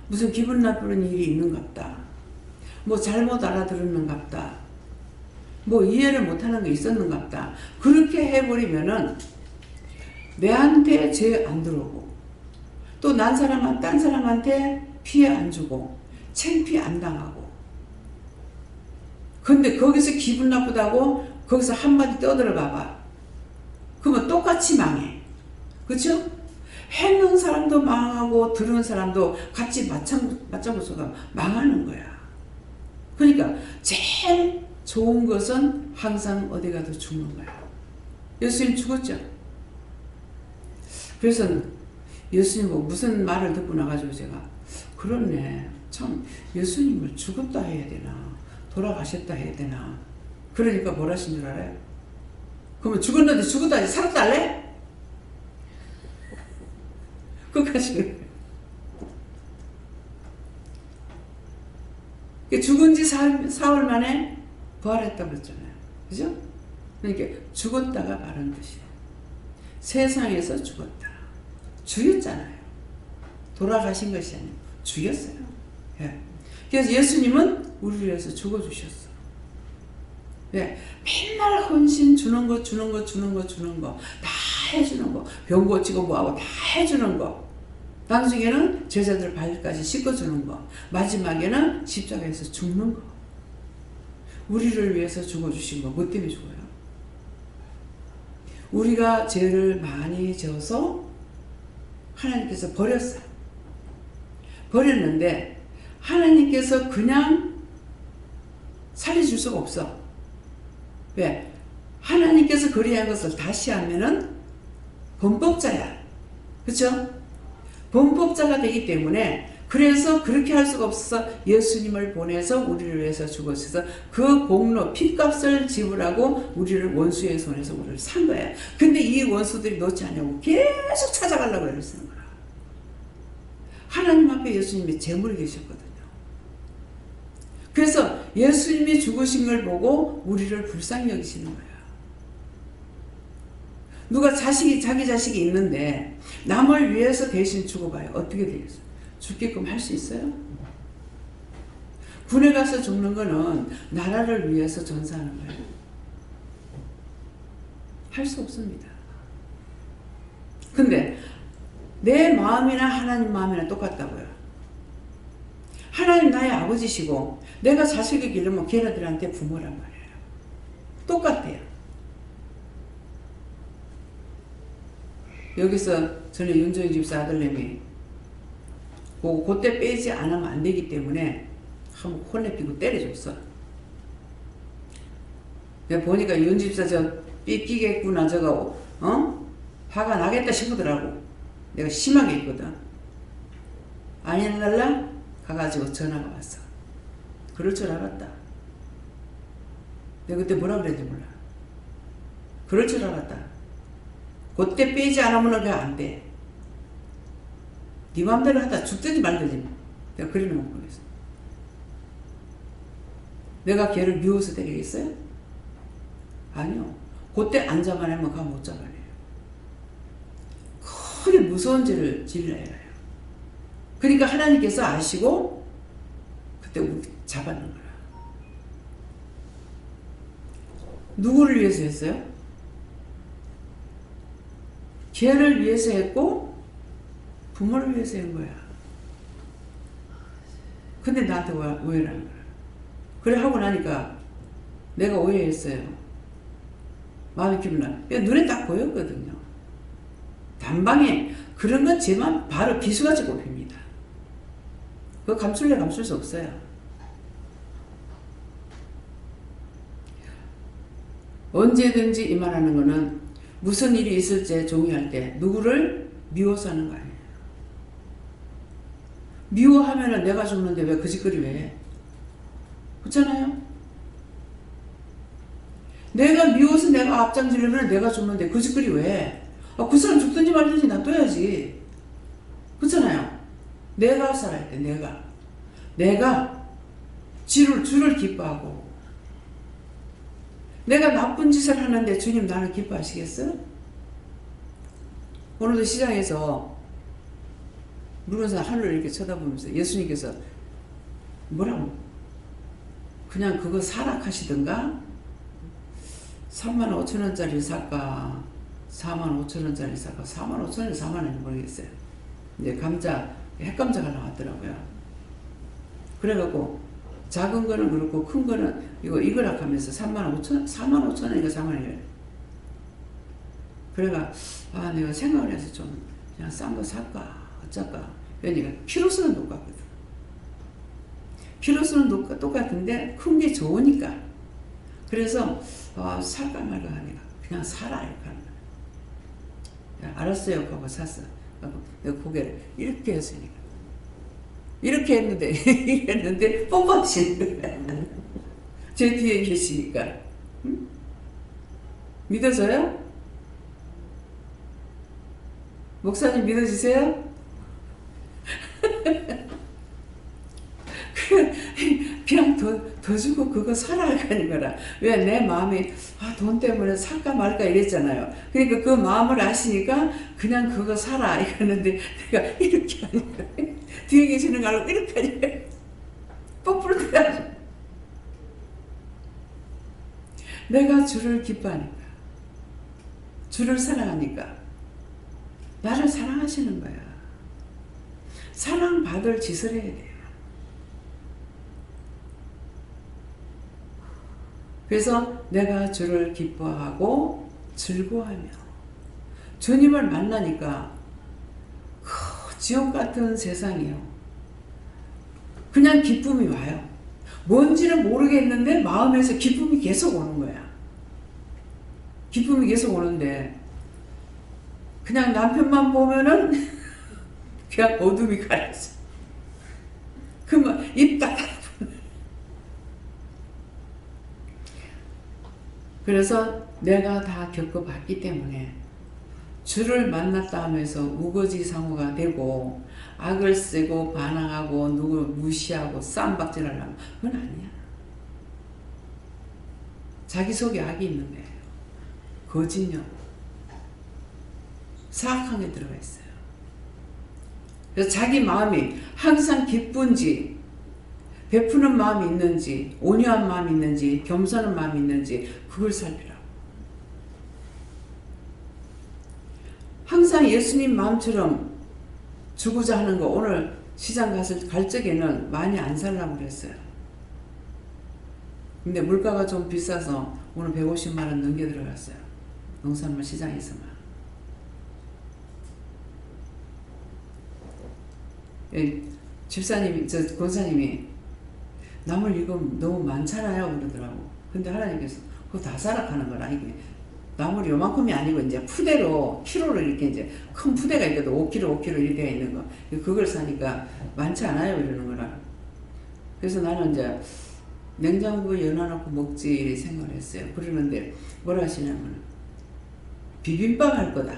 무슨 기분 나쁘는 일이 있는갑다. 뭐 잘못 알아들었는갑다. 뭐 이해를 못하는 게 있었는갑다. 그렇게 해버리면은 내한테 죄 안 들어오고, 또 딴 사람한테 피해 안 주고, 창피 안 당하고. 근데 거기서 기분 나쁘다고 거기서 한마디 떠들어 봐봐. 그러면 똑같이 망해. 그쵸? 해는 사람도 망하고 들은 사람도 같이 맞장구쳐가 망하는 거야. 그러니까 제일 좋은 것은 항상 어디 가도 죽는 거야. 예수님 죽었죠. 그래서 예수님 뭐 무슨 말을 듣고 나가지고 제가 그렇네. 참 예수님을 죽었다 해야 되나 돌아가셨다 해야 되나. 그러니까 뭘 하신 줄 알아요? 그러면 죽었는데 죽었다 하지 살았다 할래? 끝까지. 죽은 지 사흘 만에 부활했다고 그랬잖아요. 그죠? 그러니까 죽었다가 말한 뜻이에요. 세상에서 죽었다. 죽였잖아요. 돌아가신 것이 아니고 죽였어요. 예. 그래서 예수님은 우리를 위해서 죽어주셨어. 예. 맨날 헌신 주는 거 다 해주는 거, 병 고치고 뭐하고 다 해주는 거, 나중에는 제자들 발까지 씻어주는 거, 마지막에는 십자가에서 죽는 거. 우리를 위해서 죽어주신 거. 뭐 때문에 죽어요? 우리가 죄를 많이 지어서 하나님께서 버렸어요. 버렸는데 하나님께서 그냥 살려줄 수가 없어. 왜? 하나님께서 그리한 것을 다시 하면은 범법자야. 그쵸? 범법자가 되기 때문에, 그래서 그렇게 할 수가 없어서 예수님을 보내서 우리를 위해서 죽으셔서 그 공로, 핏값을 지불하고 우리를 원수의 손에서 우리를 산 거야. 근데 이 원수들이 놓지 않냐고 계속 찾아가려고 그러는 거야. 하나님 앞에 예수님이 재물이 계셨거든요. 그래서 예수님이 죽으신 걸 보고 우리를 불쌍히 여기시는 거야. 누가 자기 자식이 있는데 남을 위해서 대신 죽어봐요. 어떻게 되겠어요? 죽게끔 할 수 있어요? 군에 가서 죽는 거는 나라를 위해서 전사하는 거예요. 할 수 없습니다. 근데 내 마음이나 하나님 마음이나 똑같다고요. 하나님 나의 아버지시고 내가 자식을 기르면 걔네들한테 부모란 말이에요. 똑같아요. 여기서 전에 윤정희 집사 아들내미 그때 빼지 않으면 안 되기 때문에 한번 혼내피고 때려줬어. 내가 보니까 윤 집사 저 삐끼겠구나 저거 화가 나겠다 싶더라고. 내가 심하게 했거든. 아니날라 가가지고 전화가 왔어. 그럴 줄 알았다. 내가 그때 뭐라 그랬는지 몰라. 그럴 줄 알았다. 그때 빼지 않으면 그냥 안 빼. 네 맘대로 하다 죽든지 말든지. 내가 그리는 거 모르겠어. 내가 걔를 미워서 때리겠어요? 아니요. 그때 안 잡아내면 가 못 잡아내요. 크게 무서운 죄를 질러야 해요. 그러니까 하나님께서 아시고 그때 우리 잡아낸 거라. 누구를 위해서 했어요? 걔를 위해서 했고 부모를 위해서 한 거야. 근데 나한테 오해를 하는 거야. 그래 하고 나니까 내가 오해했어요. 마음이 기분 나. 눈에 딱 보였거든요. 단방에 그런 건 제만 바로 비수같이 꼽힙니다. 그거 감출래 감출 수 없어요. 언제든지 이 말하는 거는 무슨 일이 있을 때 종이할 때 누구를 미워서 하는 거 아니에요. 미워하면은 내가 죽는데 왜 그 짓거리 왜 해? 그렇잖아요? 내가 미워서 내가 앞장지르면 내가 죽는데 그 짓거리 왜 해? 그 사람 죽든지 말든지 놔둬야지. 그렇잖아요? 내가 살아야 돼. 내가 주를 기뻐하고 내가 나쁜 짓을 하는데 주님 나를 기뻐하시겠어? 오늘도 시장에서 물건사 하늘을 이렇게 쳐다보면서 예수님께서 뭐라고 그냥 그거 사라 하시던가 35,000원짜리 살까 45,000원짜리 살까 45,000원이 4만원인지 모르겠어요. 이제 감자 핵감자가 나왔더라고요. 그래갖고 작은 거는 그렇고 큰 거는 이거라 하면서 45,000원인가 4만원이에요. 그래가 내가 생각을 해서 좀 그냥 싼 거 살까 어쩔까. 왜냐면 키로수는 똑같거든. 키로수는 똑같은데 큰 게 좋으니까. 그래서 살까 말까 하니까 그냥 사라 이렇게 하는 거야. 알았어요 하고 샀어. 내가 고개를 이렇게 했으니까 이렇게 했는데 뻔뻔하시는 거야. 제 뒤에 계시니까. 응? 믿어져요? 목사님 믿어지세요? 그냥 더 주고 그거 사라 하는 거라. 왜 내 마음이 돈 때문에 살까 말까 이랬잖아요. 그러니까 그 마음을 아시니까 그냥 그거 사라 이랬는데 내가 이렇게 하니까 뒤에 계시는 거 알고 이렇게 하니까 뽀뽀를 해야지. 내가 주를 기뻐하니까 주를 사랑하니까 나를 사랑하시는 거야. 사랑받을 짓을 해야 돼요. 그래서 내가 주를 기뻐하고 즐거워하며 주님을 만나니까 지옥 같은 세상이요. 그냥 기쁨이 와요. 뭔지는 모르겠는데 마음에서 기쁨이 계속 오는 거야. 기쁨이 계속 오는데 그냥 남편만 보면은 그냥 어둠이 가려져. 그만 입 딱. 그래서 내가 다 겪어봤기 때문에 주를 만났다 하면서 우거지상호가 되고 악을 쓰고 반항하고 누구를 무시하고 쌈박질하려면 그건 아니야. 자기 속에 악이 있는 거예요. 거짓력, 사악한 게 들어가 있어요. 그래서 자기 마음이 항상 기쁜지 베푸는 마음이 있는지 온유한 마음이 있는지 겸손한 마음이 있는지 그걸 살피라고. 항상 예수님 마음처럼 주고자 하는 거 오늘 시장 갈 적에는 많이 안 살라고 그랬어요. 근데 물가가 좀 비싸서 오늘 150만 원 넘게 들어갔어요. 농산물 시장에서만. 예, 집사님이, 권사님이 나물 이거 너무 많잖아요 그러더라고. 근데 하나님께서 그거 다 사락하는 거라. 이게 나물이 요만큼이 아니고 이제 푸대로 키로로 이렇게 이제 큰 푸대가 있거든. 5kg 이렇게 있는 거. 그걸 사니까 많지 않아요 이러는 거라. 그래서 나는 이제 냉장고에 열어놓고 먹지 생각을 했어요. 그러는데 뭐라 하시냐면 비빔밥 할 거다.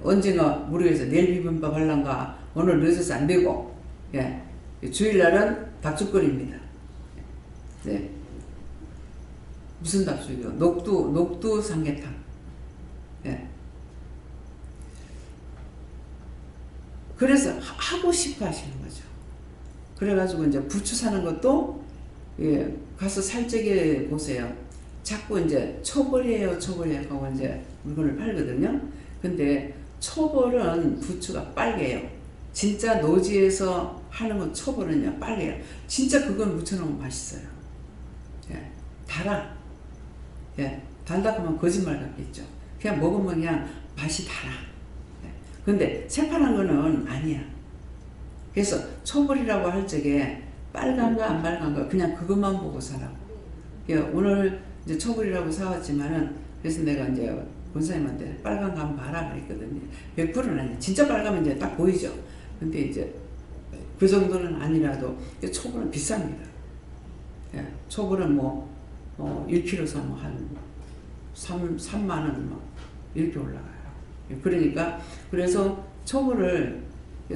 언젠가 모르겠어. 내일 비빔밥 할란가 오늘 늦어서 안 되고, 예. 주일날은 닭죽거리입니다. 네. 무슨 닭죽이요? 녹두 삼계탕. 예. 그래서 하고 싶어 하시는 거죠. 그래가지고 이제 부추 사는 것도, 예, 가서 살짝에 보세요. 자꾸 이제 초벌이에요 하고 이제 물건을 팔거든요. 근데 초벌은 부추가 빨개요. 진짜 노지에서 하는 건 초벌은요 빨개요. 진짜 그건 무쳐놓으면 맛있어요. 예, 달아. 예, 달다 하면 거짓말 같겠죠. 그냥 먹으면 그냥 맛이 달아. 예, 근데 새파란 거는 아니야. 그래서 초벌이라고 할 적에 빨간가 안 빨간가 그냥 그것만 보고 사라고. 예, 오늘 이제 초벌이라고 사왔지만은 그래서 내가 이제 권사님한테 빨간 거 한번 봐라 그랬거든요. 100%는 아니야. 진짜 빨가면 이제 딱 보이죠. 근데 이제 그 정도는 아니라도 초벌은 비쌉니다. 예, 초벌은 뭐 1kg 사면 한 3만 원 막 이렇게 올라가요. 그러니까 그래서 초벌을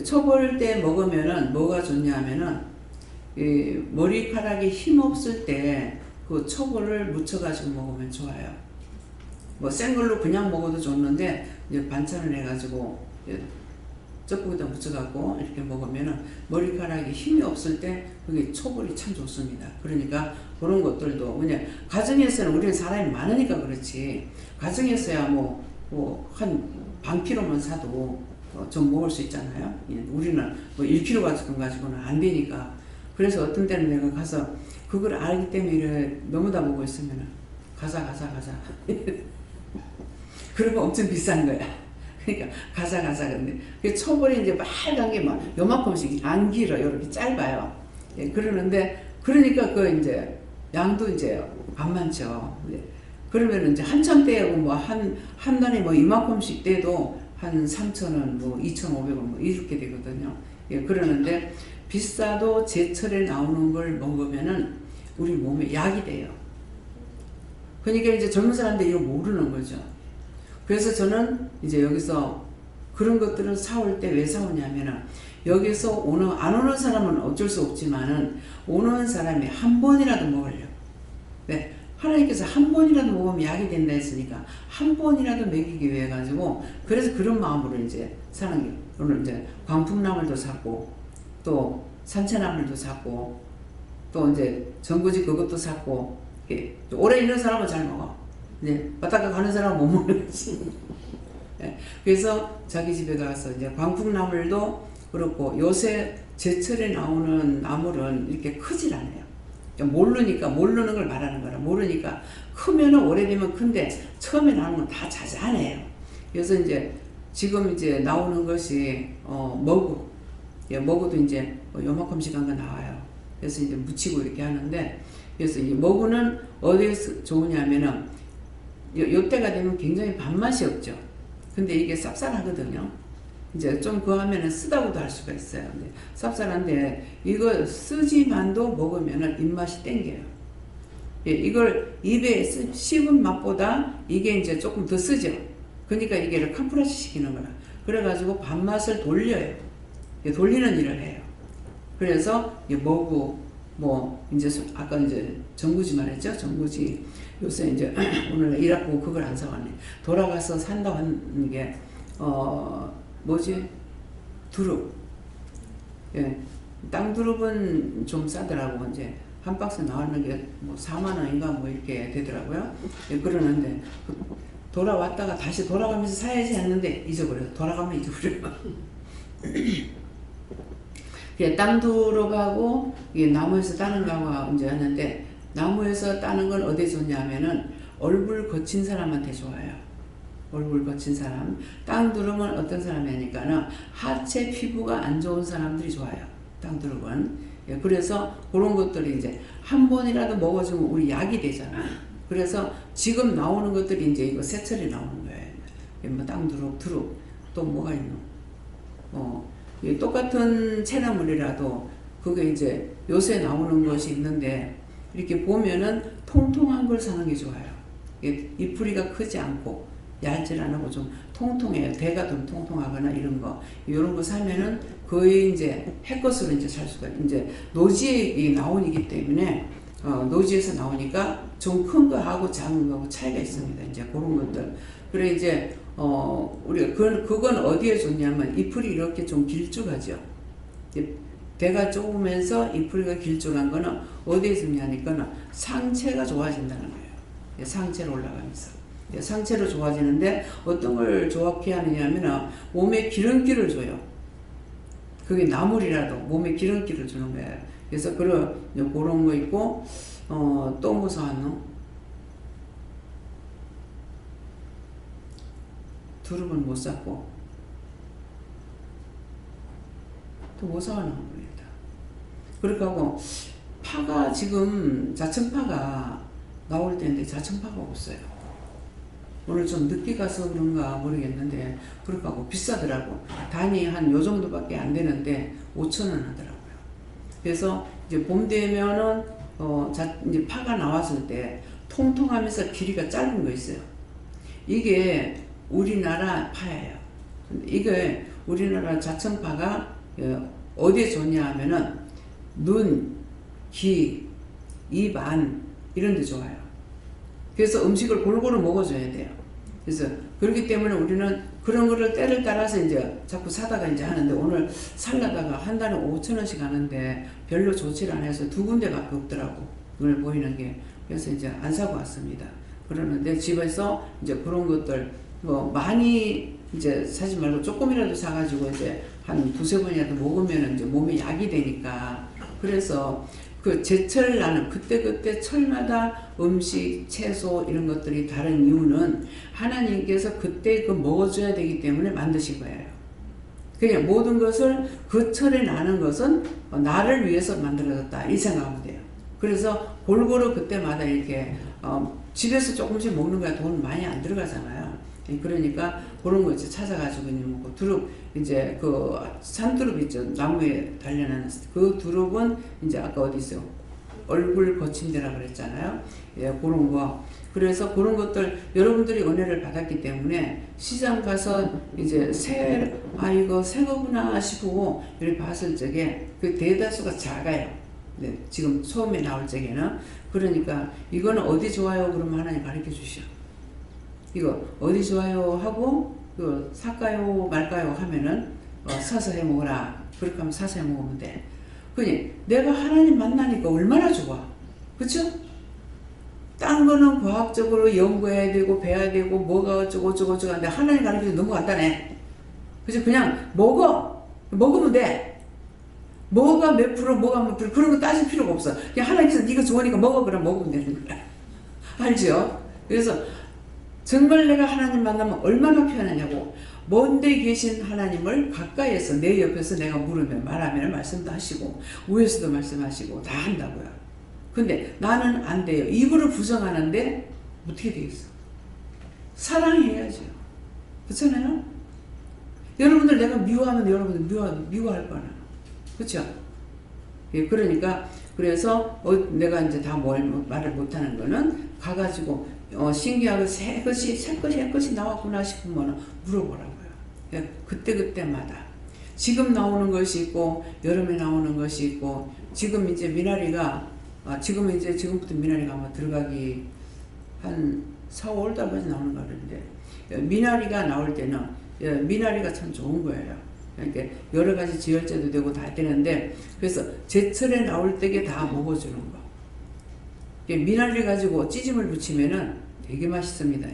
초벌 때 먹으면은 뭐가 좋냐 하면은 이 머리카락이 힘 없을 때 그 초벌을 묻혀가지고 먹으면 좋아요. 뭐 생걸로 그냥 먹어도 좋는데 이제 반찬을 해가지고 쩍국에다 묻혀갖고 이렇게 먹으면은 머리카락이 힘이 없을 때 그게 초벌이 참 좋습니다. 그러니까 그런 것들도 그냥 가정에서는 우리는 사람이 많으니까 그렇지 가정에서야 뭐 한 반 킬로만 사도 좀 먹을 수 있잖아요. 우리는 뭐 1kg 가지고는 안 되니까. 그래서 어떤 때는 내가 가서 그걸 알기 때문에 이래 너무 다 먹고 있으면은 가자. 그러면 엄청 비싼 거야. 그러니까 가자. 근데 그 초벌이 이제 빨간 게 막 요만큼씩 안 길어. 이렇게 짧아요. 예, 그러는데 그러니까 그 이제 양도 이제 안 많죠. 예. 그러면 이제 한참 떼고 뭐 한 달에 뭐 이만큼씩 떼도 한 3,000원, 뭐 2,500원 뭐 이렇게 되거든요. 예, 그러는데 비싸도 제철에 나오는 걸 먹으면은 우리 몸에 약이 돼요. 그러니까 이제 젊은 사람들이 이거 모르는 거죠. 그래서 저는 이제 여기서 그런 것들을 사올 때 왜 사오냐면은 여기서 안 오는 사람은 어쩔 수 없지만은 오는 사람이 한 번이라도 먹으려고. 네. 하나님께서 한 번이라도 먹으면 약이 된다 했으니까 한 번이라도 먹이기 위해 가지고 그래서 그런 마음으로 이제 사는 게 오늘 이제 광풍나물도 샀고 또 산채나물도 샀고 또 이제 전구지 그것도 샀고 오래 있는 사람은 잘 먹어. 이제 바닷가 가는 사람은 못 먹는 거지. 네. 그래서 자기 집에 가서 이제 광풍나물도 그렇고 요새 제철에 나오는 나물은 이렇게 크질 않아요. 모르는 걸 말하는 거라. 모르니까 크면은 오래되면 큰데 처음에 나오는 건 다 자자해요. 그래서 이제 지금 이제 나오는 것이 머구. 예, 머구도 이제 요만큼씩 한 거 나와요. 그래서 이제 무치고 이렇게 하는데 그래서 이 머구는 어디에서 좋으냐면은 요때가 되면 굉장히 밥맛이 없죠. 근데 이게 쌉쌀하거든요. 이제 좀 그거 하면은 쓰다고도 할 수가 있어요. 근데 쌉쌀한데 이거 쓰지만도 먹으면은 입맛이 땡겨요. 예, 이걸 입에 씹은 맛보다 이게 이제 조금 더 쓰죠. 그러니까 이게 캄프라시 시키는 거라. 그래가지고 밥맛을 돌려요. 예, 돌리는 일을 해요. 그래서 머구 뭐 이제 아까 이제 전구지 말했죠. 전구지 요새 이제 오늘 일하고 그걸 안 사왔네. 돌아가서 산다고 하는 게 뭐지? 두릅. 예. 땅두릅은 좀 싸더라고. 이제 한 박스 나오는 게 뭐 4만 원인가 뭐 이렇게 되더라고요. 예, 그러는데 돌아왔다가 다시 돌아가면서 사야지 했는데 잊어버려. 돌아가면 잊어버려. 예, 땅두릅하고 나무에서 따는 거하고 이제 하는데 나무에서 따는 건 어디에 좋냐면은 얼굴 거친 사람한테 좋아요. 얼굴 거친 사람. 땅두릅은 어떤 사람이 하니까는 하체 피부가 안 좋은 사람들이 좋아요. 땅두릅은. 예, 그래서 그런 것들이 이제 한 번이라도 먹어주면 우리 약이 되잖아. 그래서 지금 나오는 것들이 이제 이거 새철이 나오는 거예요. 뭐 땅두릅, 두릅, 또 뭐가 있노? 똑같은 채나물이라도 그게 이제 요새 나오는 것이 있는데 이렇게 보면은 통통한 걸 사는 게 좋아요. 잎뿌리가 크지 않고 얇질 않고 좀 통통해요. 대가 좀 통통하거나 이런 거. 이런 거 사면은 거의 이제 해것으로 이제 살 수가, 이제 노지에 나오기 때문에, 노지에서 나오니까 좀 큰 거하고 작은 거하고 차이가 있습니다. 이제 그런 것들. 그래, 이제, 우리가, 그건 어디에 좋냐면, 잎풀이 이렇게 좀 길쭉하죠. 대가 좁으면서 잎풀이가 길쭉한 거는 어디에 좋냐니까 상체가 좋아진다는 거예요. 상체로 올라가면서. 상체로 좋아지는데 어떤 걸 좋게 하느냐면 몸에 기름기를 줘요. 그게 나물이라도 몸에 기름기를 주는 거예요. 그래서 그런 거 있고, 또 뭐 사왔노? 두릅은 못 샀고, 또 뭐 사왔나 모르겠다. 그렇게 하고, 파가 지금 자청파가 나올 때인데 자청파가 없어요. 오늘 좀 늦게 가서 그런가 모르겠는데 그렇게 하고 비싸더라고. 단위 한 요 정도밖에 안 되는데 5,000원 하더라고요. 그래서 이제 봄 되면은 이제 파가 나왔을 때 통통하면서 길이가 짧은 거 있어요. 이게 우리나라 파예요. 이게 우리나라 자청파가 어디에 좋냐 하면은 눈, 귀, 입 안 이런 데 좋아요. 그래서 음식을 골고루 먹어줘야 돼요. 그래서 그렇기 때문에 우리는 그런 거를 때를 따라서 이제 자꾸 사다가 이제 하는데 오늘 살라다가 한 달에 5,000원씩 하는데 별로 좋지 않아서 두 군데밖에 없더라고. 눈에 보이는 게. 그래서 이제 안 사고 왔습니다. 그러는데 집에서 이제 그런 것들 뭐 많이 이제 사지 말고 조금이라도 사가지고 이제 한 두세 번이라도 먹으면 이제 몸에 약이 되니까. 그래서 그 제철 나는 그때 철마다 음식, 채소 이런 것들이 다른 이유는 하나님께서 그때 그 먹어줘야 되기 때문에 만드신 거예요. 그냥 모든 것을 그 철에 나는 것은 나를 위해서 만들어졌다 이 생각하면 돼요. 그래서 골고루 그때마다 이렇게 집에서 조금씩 먹는 거야 돈 많이 안 들어가잖아요. 그러니까 그런 거 이제 찾아가지고 먹고 두릅 이제 그 산두릅 있죠. 나무에 달려는 그 두릅은 이제 아까 어디 있어요? 얼굴 거침대라 그랬잖아요. 예, 그런 거. 그래서 그런 것들 여러분들이 은혜를 받았기 때문에 시장 가서 이제 이거 새 거구나 싶고 이렇게 봤을 적에 그 대다수가 작아요. 네, 지금 처음에 나올 적에는. 그러니까 이거는 어디 좋아요? 그러면 하나님 가르쳐 주셔. 이거 어디 좋아요 하고 이거 살까요 말까요 하면은 사서 해 먹어라. 그렇게 하면 사서 해 먹으면 돼. 그니 내가 하나님 만나니까 얼마나 좋아. 그쵸? 딴 거는 과학적으로 연구해야 되고 배워야 되고 뭐가 어쩌고 하는데 하나님 가르쳐서 너무 간단해. 그죠? 그냥 먹으면 돼. 뭐가 몇 프로 뭐가 몇 프로 그런 거 따질 필요가 없어. 그냥 하나님께서 네가 좋으니까 먹어. 그럼 먹으면 되는 거야. 알죠? 그래서 정말 내가 하나님 만나면 얼마나 편하냐고. 먼데 계신 하나님을 가까이에서 내 옆에서 내가 물으면 말하면 말씀도 하시고 위에서도 말씀하시고 다 한다고요. 근데 나는 안 돼요. 입으로 부정하는데 어떻게 되겠어? 사랑해야죠. 그렇잖아요? 여러분들 내가 미워하면 여러분들 미워할 거나. 그렇죠? 예, 그러니까 그래서 내가 이제 다 말을 못하는 거는 가가지고 신기하게 새 것이 나왔구나 싶으면 물어보라고요. 그때마다. 지금 나오는 것이 있고, 여름에 나오는 것이 있고, 지금 이제 미나리가, 지금부터 미나리가 아마 들어가기 한 4, 5월 달까지 나오는 거 같은데, 미나리가 나올 때는, 미나리가 참 좋은 거예요. 그러니까 여러 가지 지혈제도 되고 다 되는데, 그래서 제철에 나올 때게 다 먹어주는 거. 미나리를 가지고 찌짐을 부치면은 되게 맛있습니다.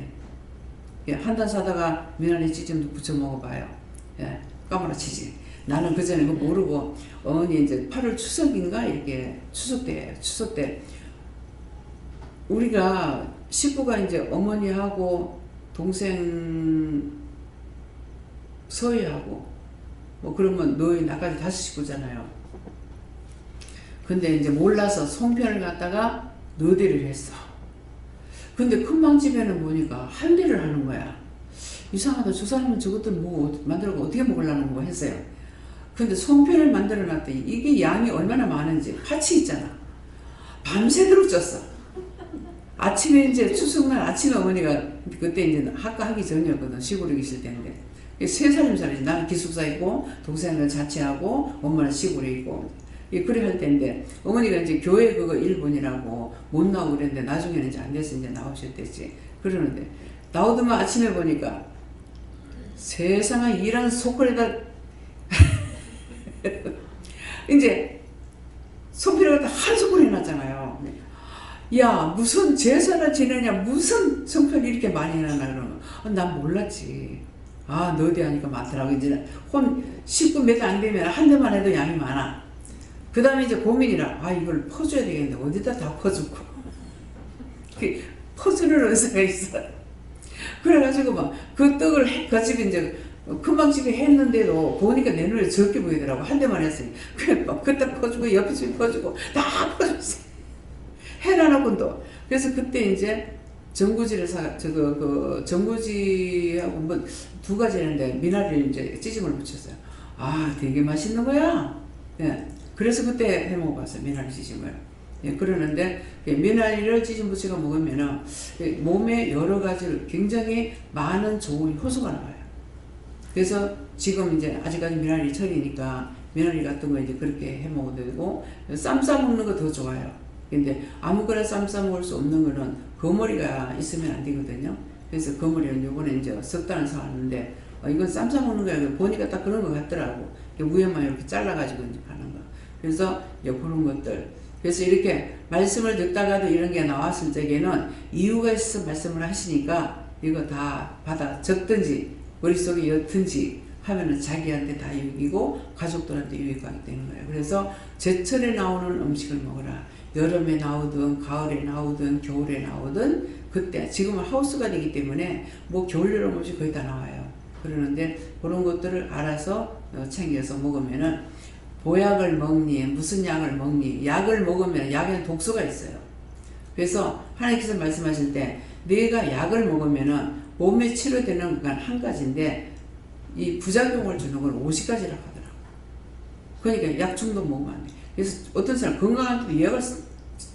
한 단 사다가 미나리 찌짐도 부쳐 먹어봐요. 예, 까무라치지. 나는 그전에 그거 모르고 어머니 이제 8월 추석인가 이렇게 추석 때 우리가 식구가 이제 어머니하고 동생 서희하고 뭐 그러면 너희 나까지 5식구잖아요. 근데 이제 몰라서 송편을 갖다가 4대를 했어. 근데 큰방집에는 보니까 한 대를 하는 거야. 이상하다. 저 사람은 저것들 뭐 만들고 어떻게 먹으려는 거 했어요. 근데 송편을 만들어 놨더니 이게 양이 얼마나 많은지 파치 있잖아. 밤새도록 쪘어. 아침에 이제 추석날 아침에 어머니가 그때 이제 학과 하기 전이었거든. 시골에 계실 때인데. 3살이지. 나는 기숙사 있고 동생은 자취하고 엄마는 시골에 있고. 그래 할 때인데 어머니가 이제 교회 그거 일본이라고 못 나오고 그랬는데 나중에는 이제 안 돼서 이제 나오셨댔지. 그러는데 나오더만 아침에 보니까 세상에 일하는 소콜에다 이제 손필을 갖다 한 소콜 해놨잖아요. 야 무슨 제사나 지내냐 무슨 손편이 이렇게 많이 해놨나 그러면 난 몰랐지. 아 너대 하니까 많더라고. 이제 식구 몇 안 되면 한 대만 해도 양이 많아. 그 다음에 이제 고민이라 이걸 퍼줘야 되겠는데 어디다 다 퍼주고 퍼주는 의사가 있어. 그래가지고 막 그 떡을 그 집에 이제 금방집에 했는데도 보니까 내 눈에 적게 보이더라고. 한 대만 했으니 그래 막 그때 퍼주고 옆에 집에 퍼주고 다 퍼줬어. 해라놓고 또 그래서 그때 이제 전구지를 전구지하고 뭐 2가지 했는데 미나리를 이제 찌짐을 붙였어요. 되게 맛있는 거야. 예. 그래서 그때 해 먹어봤어요. 미나리 찌짐을. 예, 그러는데 미나리를 찌짐 부치가 먹으면은 몸에 여러 가지 굉장히 많은 좋은 효소가 나와요. 그래서 지금 이제 아직까지 미나리 철이니까 미나리 같은 거 이제 그렇게 해 먹어도 되고 쌈 싸 먹는 거 더 좋아요. 근데 아무거나 쌈 싸 먹을 수 없는 거는 거머리가 있으면 안 되거든요. 그래서 거머리는 요번에 이제 석 달을 사왔는데 이건 쌈 싸 먹는 거야. 보니까 딱 그런 거 같더라고. 위에만 이렇게 잘라가지고 이제 파는 거. 그래서 이제 그런 것들. 그래서 이렇게 말씀을 듣다가도 이런 게 나왔을 적에는 이유가 있어서 말씀을 하시니까 이거 다 받아 적든지 머릿속에 옅든지 하면은 자기한테 다 유익이고 가족들한테 유익하게 되는 거예요. 그래서 제철에 나오는 음식을 먹어라. 여름에 나오든 가을에 나오든 겨울에 나오든 그때 지금은 하우스가 되기 때문에 뭐 겨울 여름 음식 거의 다 나와요. 그러는데 그런 것들을 알아서 챙겨서 먹으면은 보약을 먹니 무슨 약을 먹니 약을 먹으면 약에는 독소가 있어요. 그래서 하나님께서 말씀하실 때 내가 약을 먹으면은 몸에 치료되는 건 한 가지인데 이 부작용을 주는 건 50가지라고 하더라고. 그러니까 약중독 먹으면 안 돼. 그래서 어떤 사람 건강한데도 약을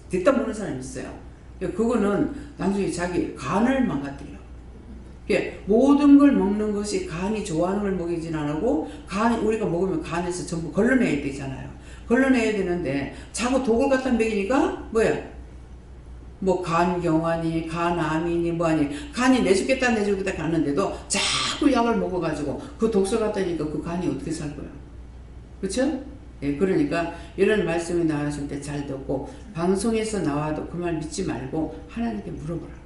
듣다 먹는 사람이 있어요. 그거는 나중에 자기 간을 망가뜨려. 모든 걸 먹는 것이 간이 좋아하는 걸 먹이진 않고 우리가 먹으면 간에서 전부 걸러내야 되잖아요. 걸러내야 되는데 자꾸 독을 갖다 먹이니까 뭐야? 뭐 간경화니 간암이니 뭐하니 간이 내주겠다 갔는데도 자꾸 약을 먹어가지고 그 독소 갖다니까 그 간이 어떻게 살 거야? 그렇죠? 예, 그러니까 이런 말씀이 나왔을 때 잘 듣고 방송에서 나와도 그 말 믿지 말고 하나님께 물어보라.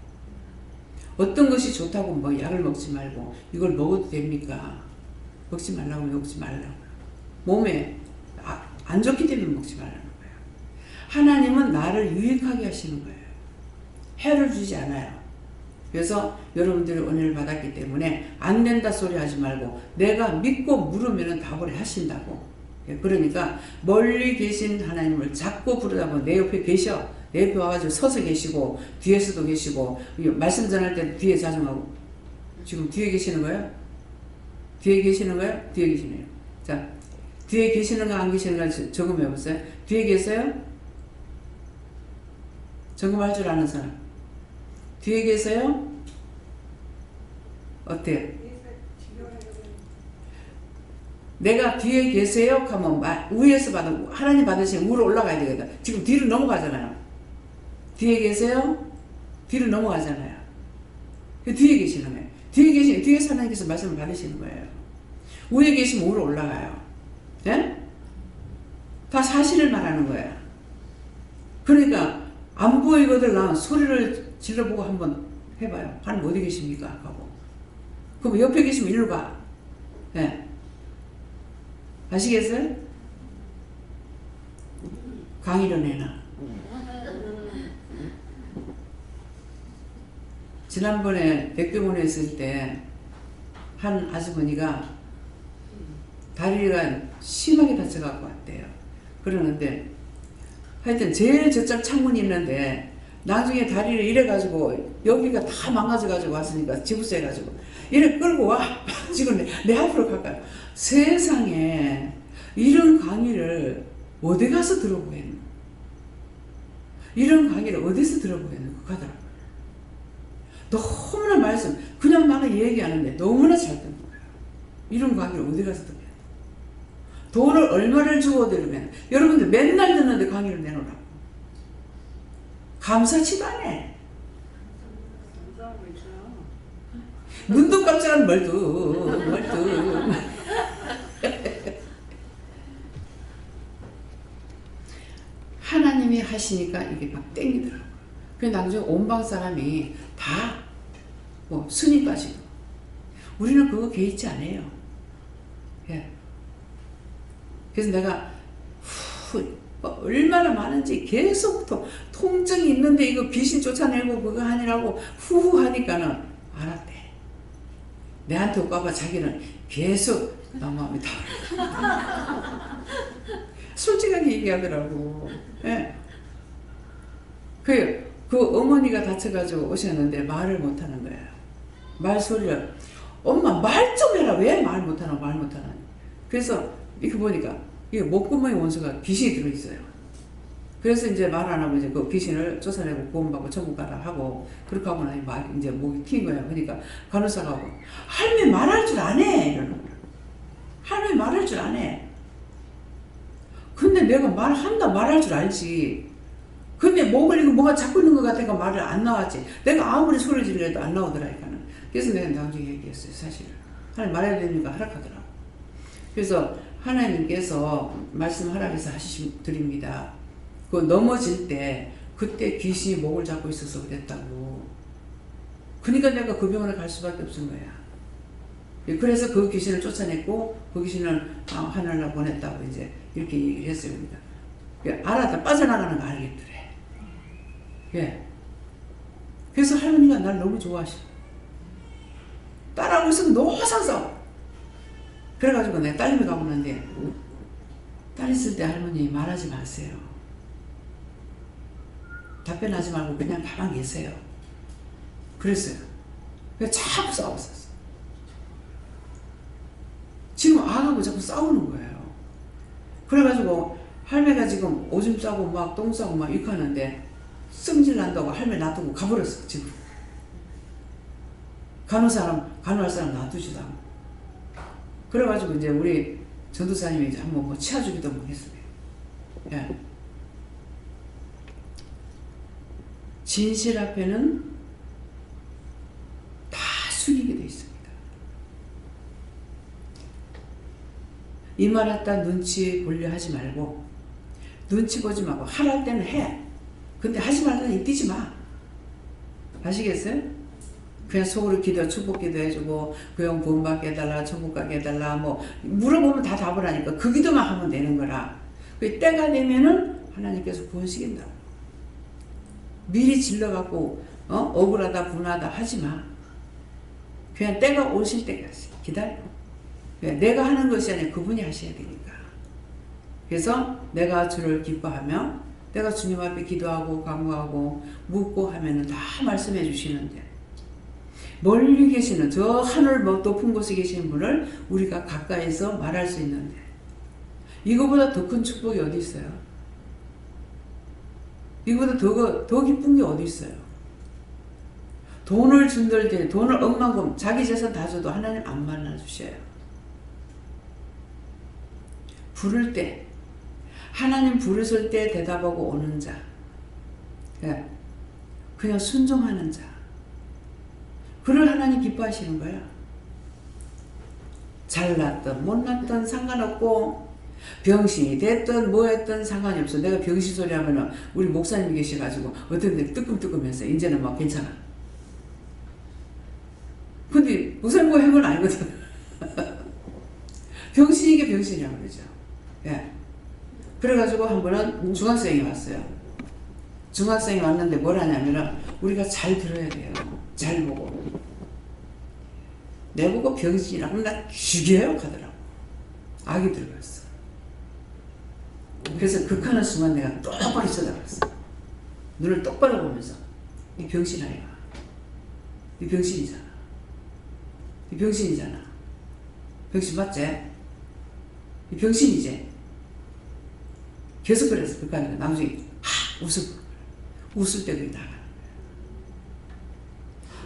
어떤 것이 좋다고 뭐 약을 먹지 말고 이걸 먹어도 됩니까? 먹지 말라고 먹지 말라고. 몸에 안 좋기 때문에 먹지 말라는 거예요. 하나님은 나를 유익하게 하시는 거예요. 해를 주지 않아요. 그래서 여러분들이 은혜를 받았기 때문에 안 된다 소리 하지 말고 내가 믿고 물으면 답을 하신다고. 그러니까 멀리 계신 하나님을 자꾸 부르다 보면 내 옆에 계셔. 내 옆에 와가지고 서서 계시고 뒤에서도 계시고 말씀 전할 때 뒤에 자정하고 지금 뒤에 계시는 거예요? 뒤에 계시는 거예요? 뒤에 계시네요. 자, 뒤에 계시는가 안 계시는가 점검해 보세요. 뒤에 계세요? 점검할 줄 아는 사람. 뒤에 계세요? 어때요? 내가 뒤에 계세요? 하면 위에서 하나님 받으시면 위로 올라가야 되거든. 지금 뒤로 넘어가잖아요. 뒤에 계세요? 뒤로 넘어가잖아요. 뒤에 계시는 거예요. 뒤에서 하나님께서 말씀을 받으시는 거예요. 위에 계시면 위로 올라가요. 네? 다 사실을 말하는 거예요. 그러니까 안 보이거든 나 소리를 질러보고 한번 해봐요. 하나님 어디 계십니까? 하고. 그럼 옆에 계시면 일로 가. 네. 아시겠어요? 강의를 내놔. 지난번에 백병원에 있을 때 한 아주머니가 다리가 심하게 다쳐갖고 왔대요. 그러는데 하여튼 제일 저쪽 창문이 있는데 나중에 다리를 이래가지고 여기가 다 망가져가지고 왔으니까 지부세가지고 이래 끌고 와. 지금 내 앞으로 가까이. 세상에 이런 강의를 어디 가서 들어보겠노? 이런 강의를 어디서 들어보겠노? 가더라. 너무나 말씀, 그냥 나는 얘기하는데 너무나 잘 듣는 거야. 이런 강의를 어디 가서 듣겠노? 돈을 얼마를 주고 들으면 여러분들 맨날 듣는데 강의를 내놓으라고. 감사치도 안 해. 눈도 깜짝한 멀뚱. 하나님이 하시니까 이게 막 땡기더라고요. 그래서 나중에 온방 사람이 다 뭐 순위 빠지고. 우리는 그거 개의치 않아요. 예. 그래서 내가 얼마나 많은지 계속 통증이 있는데 이거 귀신 쫓아내고 그거 하느라고 후후 하니까는 알았대. 내한테 올까봐 자기는 계속 나 마음이 다 솔직하게 얘기하더라고. 예. 그 어머니가 다쳐가지고 오셨는데 말을 못하는 거예요. 말소리를 엄마 말 좀 해라. 왜 말 못하나 말 못하나. 그래서 이렇게 보니까 이게 목구멍에 원수가 귀신이 들어있어요. 그래서 이제 말 안 하고 이제 그 귀신을 쫓아내고 구원받고 천국 가라 하고 그렇게 하고 나니 말 이제 목이 튑 거야. 그러니까 간호사가 하고 할머니 말할 줄 안 해 이러는 거야. 할머니 말할 줄 안 해. 근데 내가 말할 줄 알지. 근데 목을 이거 뭐가 잡고 있는 것 같으니까 말을 안 나왔지. 내가 아무리 소리 지르려도 안 나오더라니까는. 그래서 내가 나중에 얘기했어요, 사실은. 하나님 말해야 되니까 하락하더라고. 그래서 하나님께서 말씀하라 해서 드립니다. 그 넘어질 때 그때 귀신이 목을 잡고 있어서 그랬다고. 그러니까 내가 그 병원에 갈 수밖에 없은 거야. 그래서 그 귀신을 쫓아냈고 그 귀신을 하늘나라 보냈다고 이제 이렇게 얘기를 했어요. 그러니까 알았다. 빠져나가는 거 알겠더래. 예. 그래서 할머니가 날 너무 좋아하셔. 딸하고 있으면 너무 상싸워. 그래가지고 내가 딸님이 가보는데 딸 있을 때 할머니 말하지 마세요. 답변하지 말고 그냥 가만히 계세요. 그랬어요. 그래서 자꾸 싸웠었어. 지금 아가고 자꾸 싸우는 거예요. 그래가지고 할매가 지금 오줌 싸고 막 똥 싸고 막 이렇게 하는데 성질 난다고 할매 놔두고 가버렸어. 지금 간호할 사람 놔두지도 않고. 그래가지고 이제 우리 전도사님이 이제 한번 뭐 치아주기도 뭐 했어요. 예. 진실 앞에는 다 숙이게 돼 있습니다. 이 말했다 눈치 보려 하지 말고, 눈치 보지 말고 하랄 때는 해. 근데 하지 말라는 입 띄지 마. 아시겠어요? 그냥 속으로 축복 기도 해주고 그형 구원받게 해달라, 천국 가게 해달라 뭐 물어보면 다 답을 하니까 그 기도만 하면 되는 거라. 그 때가 되면은 하나님께서 구원시킨다고. 미리 질러갖고 억울하다 분하다 하지 마. 그냥 때가 오실 때까지 기다려. 내가 하는 것이 아니라 그분이 하셔야 되니까. 그래서 내가 주를 기뻐하며 내가 주님 앞에 기도하고 간구하고 묻고 하면은 다 말씀해 주시는데, 멀리 계시는 저 하늘 높은 곳에 계신 분을 우리가 가까이서 말할 수 있는데 이거보다 더 큰 축복이 어디 있어요? 이거보다 더 기쁜 게 어디 있어요? 돈을 준들 때 돈을 억만큼 자기 재산 다 줘도 하나님 안 만나주셔요. 부를 때 하나님 부르실 때 대답하고 오는 자, 그냥 순종하는 자, 그를 하나님 기뻐하시는 거야. 잘났든 못났든 상관없고 병신이 됐든 뭐 했든 상관이 없어. 내가 병신 소리 하면은 우리 목사님이 계셔가지고 어떤 데 뜨끔뜨끔해서 이제는 막 괜찮아. 근데 목사님 뭐 한 건 아니거든. 병신이게 병신이라고 그러죠. 예. 그래가지고 한 번은 중학생이 왔어요. 중학생이 왔는데 뭘 하냐면은 우리가 잘 들어야 돼요. 잘 보고 내보고 병신이라고 나 죽여요 하더라고. 악이 들어갔어. 그래서 극하는 순간 내가 똑바로 쳐다봤어. 눈을 똑바로 보면서 이 병신 아이가 이 병신이잖아. 이 병신이잖아. 병신 맞지? 이 병신이지? 계속 그랬어. 극하니까 나중에 웃을 때 그게 나가는 거야.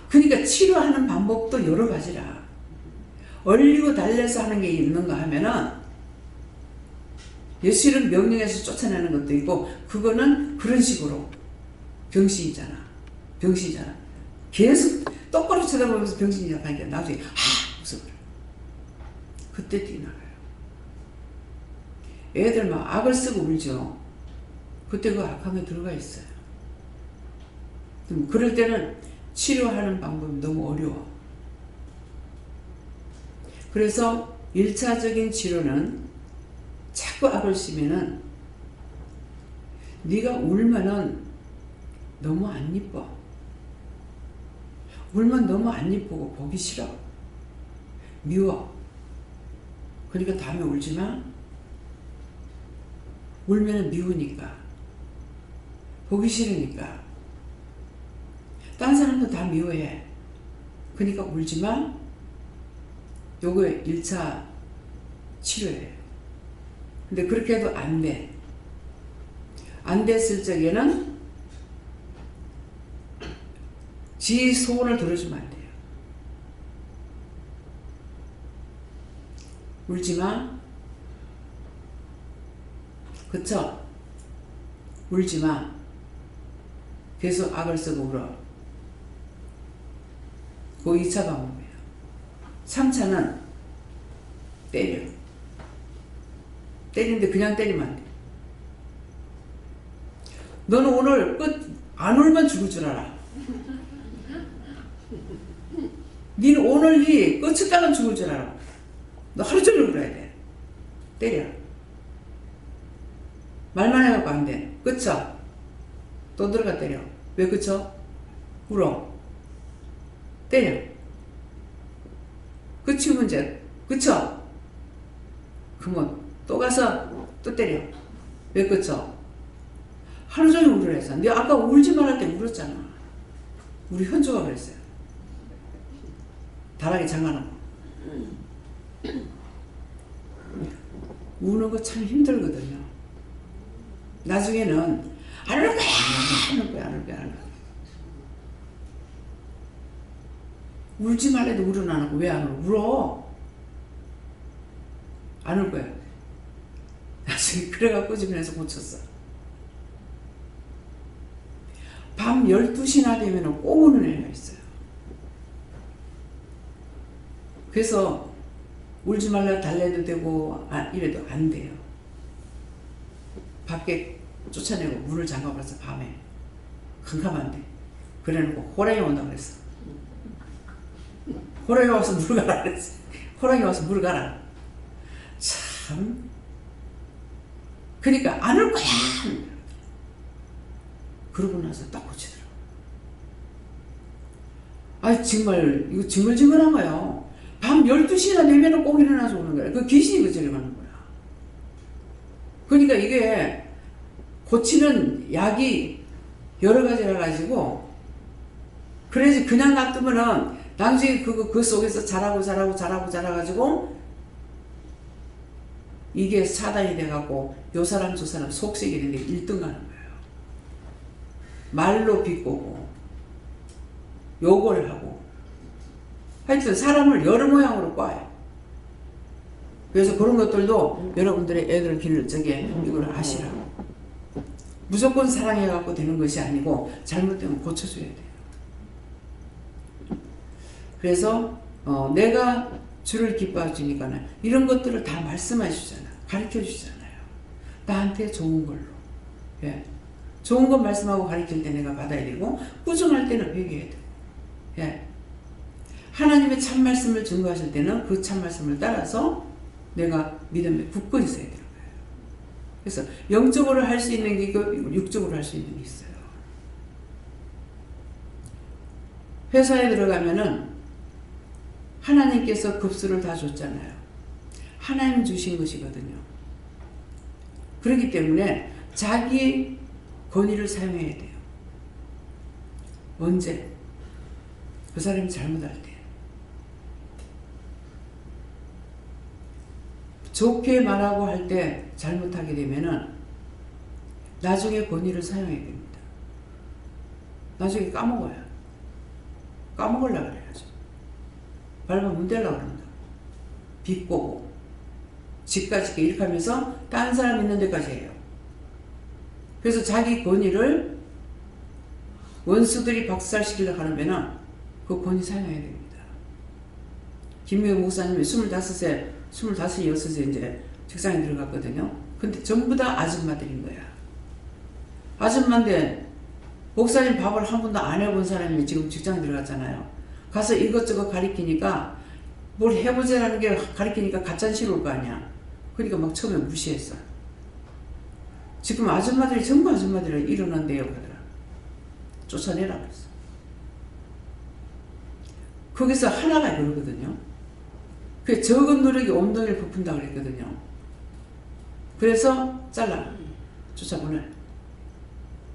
그러니까 치료하는 방법도 여러 가지라. 얼리고 달래서 하는 게 있는가 하면은 예수는 명령해서 쫓아내는 것도 있고 그거는 그런 식으로 병신이잖아. 병신이잖아. 계속 똑바로 쳐다보면서 병신이잖아. 하니까 나중에 웃어버려. 그때 뛰나가요. 애들 막 악을 쓰고 울죠. 그때 그 악한 게 들어가 있어요. 그럴 때는 치료하는 방법이 너무 어려워. 그래서 1차적인 치료는 자꾸 악을 쓰면은 네가 울면은 너무 안 이뻐. 울면 너무 안 이쁘고 보기 싫어. 미워. 그러니까 다음에 울지 마. 울면은 미우니까. 보기 싫으니까. 딴 사람도 다 미워해. 그러니까 울지 마. 요거 1차 치료예요. 근데 그렇게 해도 안 돼. 안 됐을 적에는 지 소원을 들어주면 안 돼요. 울지 마. 그쵸? 울지 마. 계속 악을 쓰고 울어. 그 2차 방법이에요. 3차는 때려. 때리는데 그냥 때리면 안 돼. 너는 오늘 안 울면 죽을 줄 알아. 니는 오늘이 끝이다가 죽을 줄 알아. 너 하루 종일 울어야 돼. 때려. 말만 해갖고 안 돼. 그쵸? 또 들어가 때려. 왜 그쵸? 울어. 때려. 그치 문제. 그쵸? 그러면 또 가서 또 때려. 왜 그쵸? 하루 종일 울으래서. 내가 아까 울지 말할 때 울었잖아. 우리 현주가 그랬어요. 다락에 장가놓고. 우는 거 참 힘들거든요. 나중에는 안 울 거야, 안 울 거야, 안 울 거야, 안 울 거야. 울지 말래도 울은 안 하고 왜 안 울어? 울어. 안 울 거야. 나중에 그래갖고 집에서 고쳤어. 밤 12시나 되면 꼭 우는 애가 있어요. 그래서 울지 말라 달래도 되고 이래도 안 돼요. 밖에 쫓아내고 문을 잠가버려서 밤에 캄캄한데 그래놓고 호랑이 온다고 그랬어. 호랑이 와서 물 가라 그랬어. 호랑이 와서 물 가라. 참. 그러니까 안 올 거야. 그러고 나서 딱 고치더라고. 아 정말 이거 징글징글한 거예요. 밤 12시나 되면 꼭 일어나서 오는 거야. 그 귀신이 그 저리 가는 거야. 그러니까 이게 고치는 약이 여러 가지라 가지고 그래야지 그냥 놔두면은 나중에 그 속에서 자라가지고 이게 사단이 돼갖고 요 사람 저 사람 속색이 되는데 1등 가는 거예요. 말로 비꼬고 욕을 하고 하여튼 사람을 여러 모양으로 꽈요. 그래서 그런 것들도 여러분들의 애들 기를 적에 이걸 아시라고. 무조건 사랑해갖고 되는 것이 아니고 잘못되면 고쳐줘야 돼요. 그래서 내가 주를 기뻐해 주니까는 이런 것들을 다 말씀해 주잖아요. 가르쳐 주잖아요. 나한테 좋은 걸로. 예. 좋은 것 말씀하고 가르칠 때 내가 받아야 되고 부정할 때는 회개해야 되고. 예. 하나님의 참 말씀을 증거하실 때는 그 참 말씀을 따라서 내가 믿음에 굳고 있어야 되는 거예요. 그래서 영적으로 할 수 있는 게 있고 육적으로 할 수 있는 게 있어요. 회사에 들어가면은 하나님께서 급수를 다 줬잖아요. 하나님 주신 것이거든요. 그렇기 때문에 자기 권위를 사용해야 돼요. 언제? 그 사람이 잘못할 때. 좋게 말하고 할 때 잘못하게 되면은 나중에 권위를 사용해야 됩니다. 나중에 까먹어요. 까먹으려고 그래야죠. 밟으면 문 대려고 그런다. 비꼬고 집까지 이렇게 하면서 다른 사람 있는 데까지 해요. 그래서 자기 권위를 원수들이 박살시키려고 하면은 그 권위 사용해야 됩니다. 김미경 목사님이 25세, 6세 이제 직장에 들어갔거든요. 근데 전부 다 아줌마들인 거야. 아줌마인데 목사님 밥을 한 번도 안 해본 사람이 지금 직장에 들어갔잖아요. 가서 이것저것 가리키니까 뭘 해보자라는 게 가리키니까 가짠시로 올 거 아니야. 그러니까 막 처음에 무시했어. 지금 아줌마들이 전부 아줌마들을 일어난대요 그러더라. 쫓아내라 그랬어. 거기서 하나가 그러거든요. 그 적은 노력이 엉덩이를 부푼다 그랬거든요. 그래서 잘라 쫓아보내.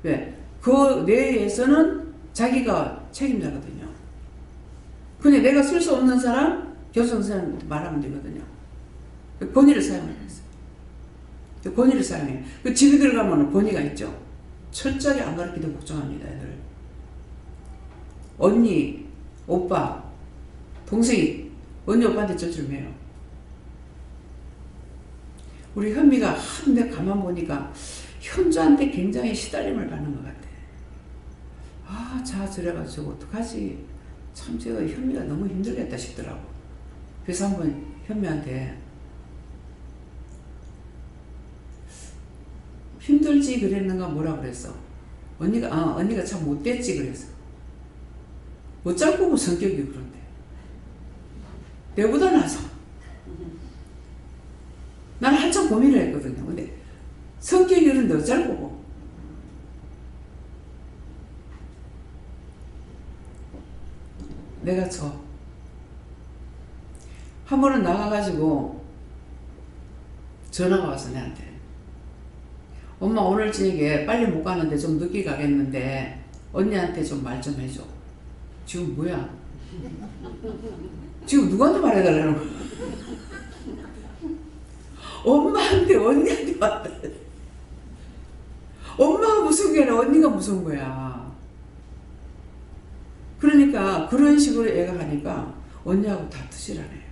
왜? 그 내에서는 자기가 책임자거든요. 근데 내가 쓸 수 없는 사람, 교수선생님한테 말하면 되거든요. 권위를 사용하겠어요. 권위를 사용해. 그 집에 들어가면 권위가 있죠. 철저하게 안 가르치도 걱정합니다, 애들. 언니, 오빠, 동생이 언니 오빠한테 쩔쩔매요. 우리 현미가 한데 가만 보니까 현주한테 굉장히 시달림을 받는 것 같아. 아, 저래가지고 어떡하지? 참 제가 현미가 너무 힘들겠다 싶더라고. 그래서 한번 현미한테 힘들지 그랬는가 뭐라 그랬어. 언니가 참 못됐지 그랬어. 어쩔 성격이 그런데. 내보다 나서. 나는 한참 고민을 했거든요. 근데 성격이 그런데 어쩔 거고. 내가 한 번은 나가가지고 전화가 와서 내한테 엄마 오늘 저녁에 빨리 못 가는데 좀 늦게 가겠는데 언니한테 좀 말 좀 해줘. 지금 뭐야? 지금 누구한테 말해달라는 거야? 엄마한테 언니한테 왔다. 엄마가 무서운 게 아니라 언니가 무서운 거야. 그러니까 그런 식으로 애가 하니까 언니하고 다투시라네요.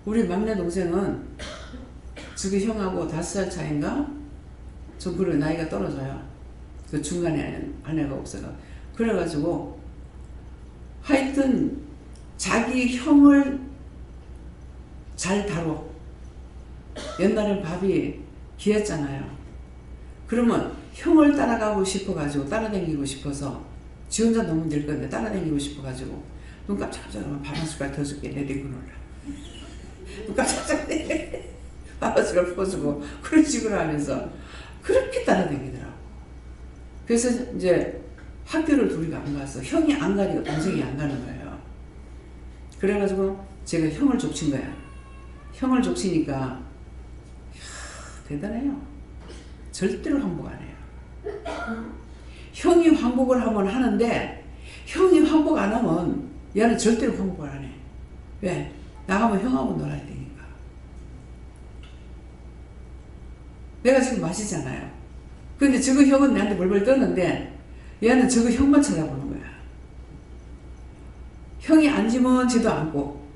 우리 막내 동생은 저기 형하고 5살 차인가? 좀 그래 나이가 떨어져요. 그 중간에 아내가 없어가. 그래가지고 하여튼 자기 형을 잘 다뤄. 옛날엔 밥이 귀했잖아요. 그러면 형을 따라가고 싶어가지고 따라다니고 싶어서 지 혼자 너무 늘 건데 따라다니고 싶어가지고 눈 깜짝깜짝하면 밥 한 숟갈 더 줄게 내리고 놀라. 눈 깜짝깜짝 밥 한 숟갈 퍼주고 그런 식으로 하면서 그렇게 따라다니더라고. 그래서 이제 학교를 둘이 안 가서 형이 안 가니까 동생이 안 가는 거예요. 그래가지고 제가 형을 족친 거야. 형을 족치니까 대단해요. 절대로 항복 안 해요. 형이 항복을 하면 하는데 형이 항복 안 하면 얘는 절대로 항복을 안 해. 왜? 나가면 형하고 놀아야 되니까. 내가 지금 마시잖아요. 근데 저거 형은 내한테 벌벌 떠는데 얘는 저거 형만 쳐다보는 거야. 형이 앉으면 쟤도 앉고.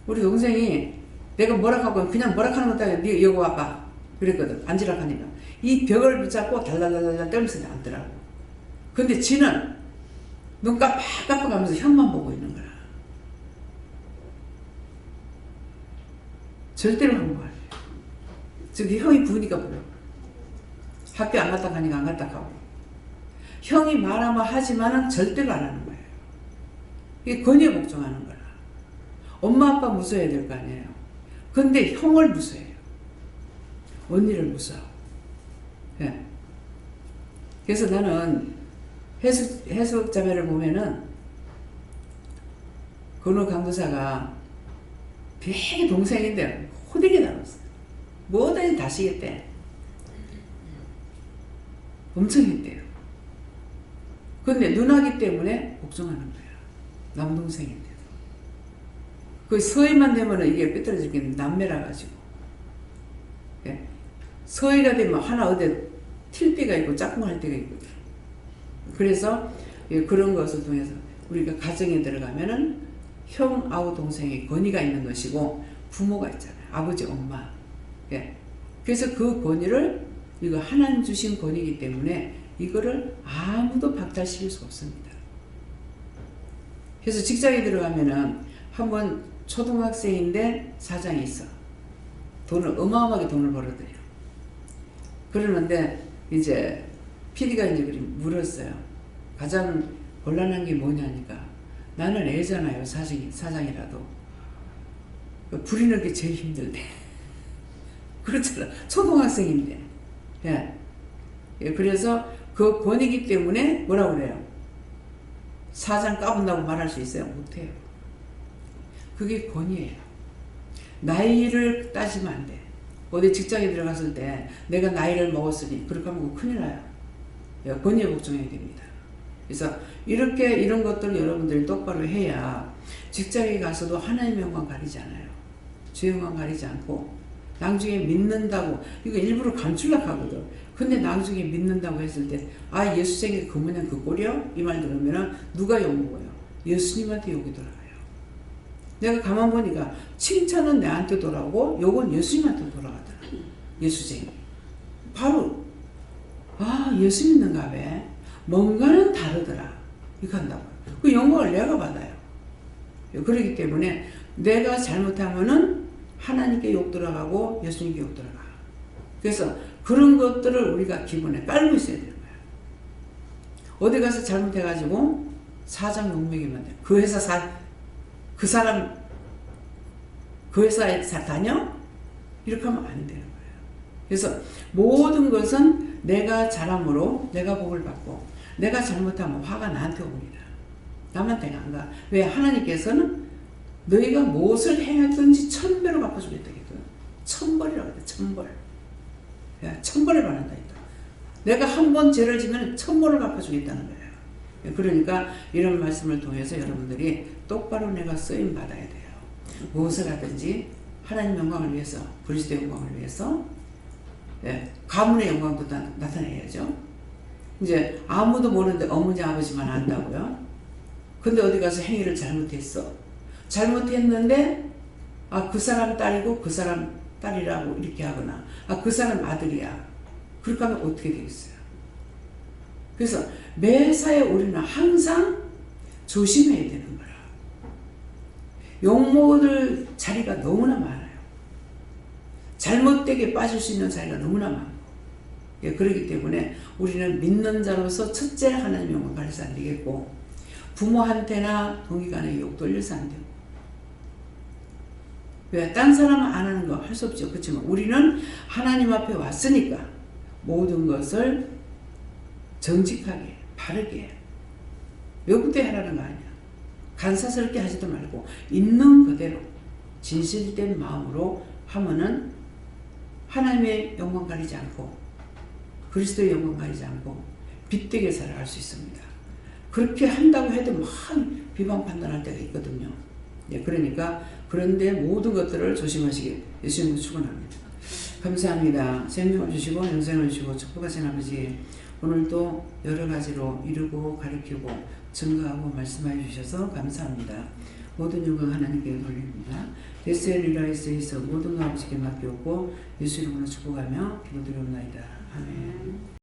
우리 동생이 내가 뭐라 하고 그냥 뭐라 하는 것도 아니라 네 여기 와봐 그랬거든. 앉으라 하니까 이 벽을 붙잡고 달달달달 떨면서 앉더라고. 근데 지는 눈 깜빡깜빡하면서 형만 보고 있는 거야. 절대로 항복 안 해. 저기 형이 부으니까 불러. 학교 안 갔다 가니까 안 갔다 가고. 형이 말하면 하지만은 절대로 안 하는 거예요. 이게 권위에 복종하는 거라. 엄마 아빠 무서워야 될 거 아니에요. 근데 형을 무서워해요. 언니를 무서워. 네. 그래서 나는 해석 자매를 보면은 건호 강도사가 되게 동생인데 호되게 나눴어. 뭐든지 다 시겠대. 엄청 했대요. 근데 누나기 때문에 복종하는 거야. 남동생인데도. 그 서해만 되면은 이게 삐뚤어질 게 남매라 가지고. 예. 서해가 되면 하나 어디 튈 때가 있고 짝꿍할 때가 있거든. 그래서 그런 것을 통해서 우리가 가정에 들어가면은 형하고 동생의 권위가 있는 것이고 부모가 있잖아요. 아버지, 엄마. 예. 그래서 그 권위를 이거 하나님 주신 권위이기 때문에 이거를 아무도 박탈시킬 수 없습니다. 그래서 직장에 들어가면은 한번 초등학생인데 사장이 있어. 어마어마하게 돈을 벌어들여. 그러는데 이제 PD가 이제 물었어요. 가장 곤란한 게 뭐냐니까. 나는 애잖아요. 사장이라도. 부리는 게 제일 힘들대. 그렇잖아. 초등학생인데. 예. 그래서 그 권위기 때문에 뭐라고 그래요? 사장 까분다고 말할 수 있어요? 못해요. 그게 권위예요. 나이를 따지면 안 돼. 어디 직장에 들어갔을 때 내가 나이를 먹었으니 그렇게 하면 큰일 나요. 권위에 복종해야 됩니다. 그래서 이런 것들 여러분들이 똑바로 해야 직장에 가서도 하나님의 영광 가리지 않아요. 주 영광 가리지 않고 나중에 믿는다고 이거 일부러 감추려고 하거든. 근데 나중에 믿는다고 했을 때 예수 생긴 그 모양 그 꼴이요? 이 말 들으면 누가 욕먹어요? 예수님한테 욕이 돌아가요. 내가 가만 보니까 칭찬은 내한테 돌아오고 욕은 예수님한테 돌아가더라. 예수쟁이. 바로 예수 믿는가 봐. 뭔가는 다르더라. 이렇게 한다고. 그 영광을 내가 받아요. 그렇기 때문에 내가 잘못하면은 하나님께 욕 들어가고 예수님께 욕 들어가. 그래서 그런 것들을 우리가 기본에 깔고 있어야 되는 거야. 어디 가서 잘못해가지고 사장 욕먹이면 돼. 그 회사에 다녀? 이렇게 하면 안 되는 거예요. 그래서 모든 것은 내가 잘함으로 내가 복을 받고 내가 잘못하면 화가 나한테 옵니다. 남한테는 안 가. 왜? 하나님께서는 너희가 무엇을 행했든지 1000배로 갚아주겠다. 1000벌이라고 했다. 1000벌. 1000벌을 받는다. 내가 한 번 죄를 지면 1000벌을 갚아주겠다는 거예요. 그러니까 이런 말씀을 통해서 여러분들이 똑바로 내가 쓰임 받아야 돼요. 무엇을 하든지 하나님 영광을 위해서, 그리스도의 영광을 위해서 가문의 영광도 나타내야죠. 이제 아무도 모르는데 어머니 아버지만 안다고요. 근데 어디 가서 행위를 잘못했어. 잘못했는데 그 사람 딸이고 그 사람 딸이라고 이렇게 하거나 그 사람 아들이야. 그렇게 하면 어떻게 되겠어요? 그래서 매사에 우리는 항상 조심해야 되는 거야. 욕먹을 자리가 너무나 많아요. 잘못되게 빠질 수 있는 자리가 너무나 많고. 그렇기 때문에 우리는 믿는 자로서 첫째 하나님 영광 가려서 안 되겠고 부모한테나 동기간에 욕 돌려서 안 되고 왜? 딴 사람은 안 하는 거 할 수 없죠. 그렇지만 우리는 하나님 앞에 왔으니까 모든 것을 정직하게 바르게 외국대 하라는 거 아니야. 간사스럽게 하지도 말고 있는 그대로 진실된 마음으로 하면은 하나님의 영광 가리지 않고 그리스도의 영광 가리지 않고 빛되게 살아갈 수 있습니다. 그렇게 한다고 해도 막 비방 판단할 때가 있거든요. 그러니까 그런데 모든 것들을 조심하시길 예수님으로 축원합니다. 감사합니다. 생명을 주시고 영생을 주시고 축복하신 아버지, 오늘도 여러 가지로 이루고 가르치고 증거하고 말씀해 주셔서 감사합니다. 모든 영광 하나님께 돌립니다. 데스엘리라에서 모든 것 아버지께 맡겼고 예수 이름으로 축복하며 기도드리옵나이다. 아멘.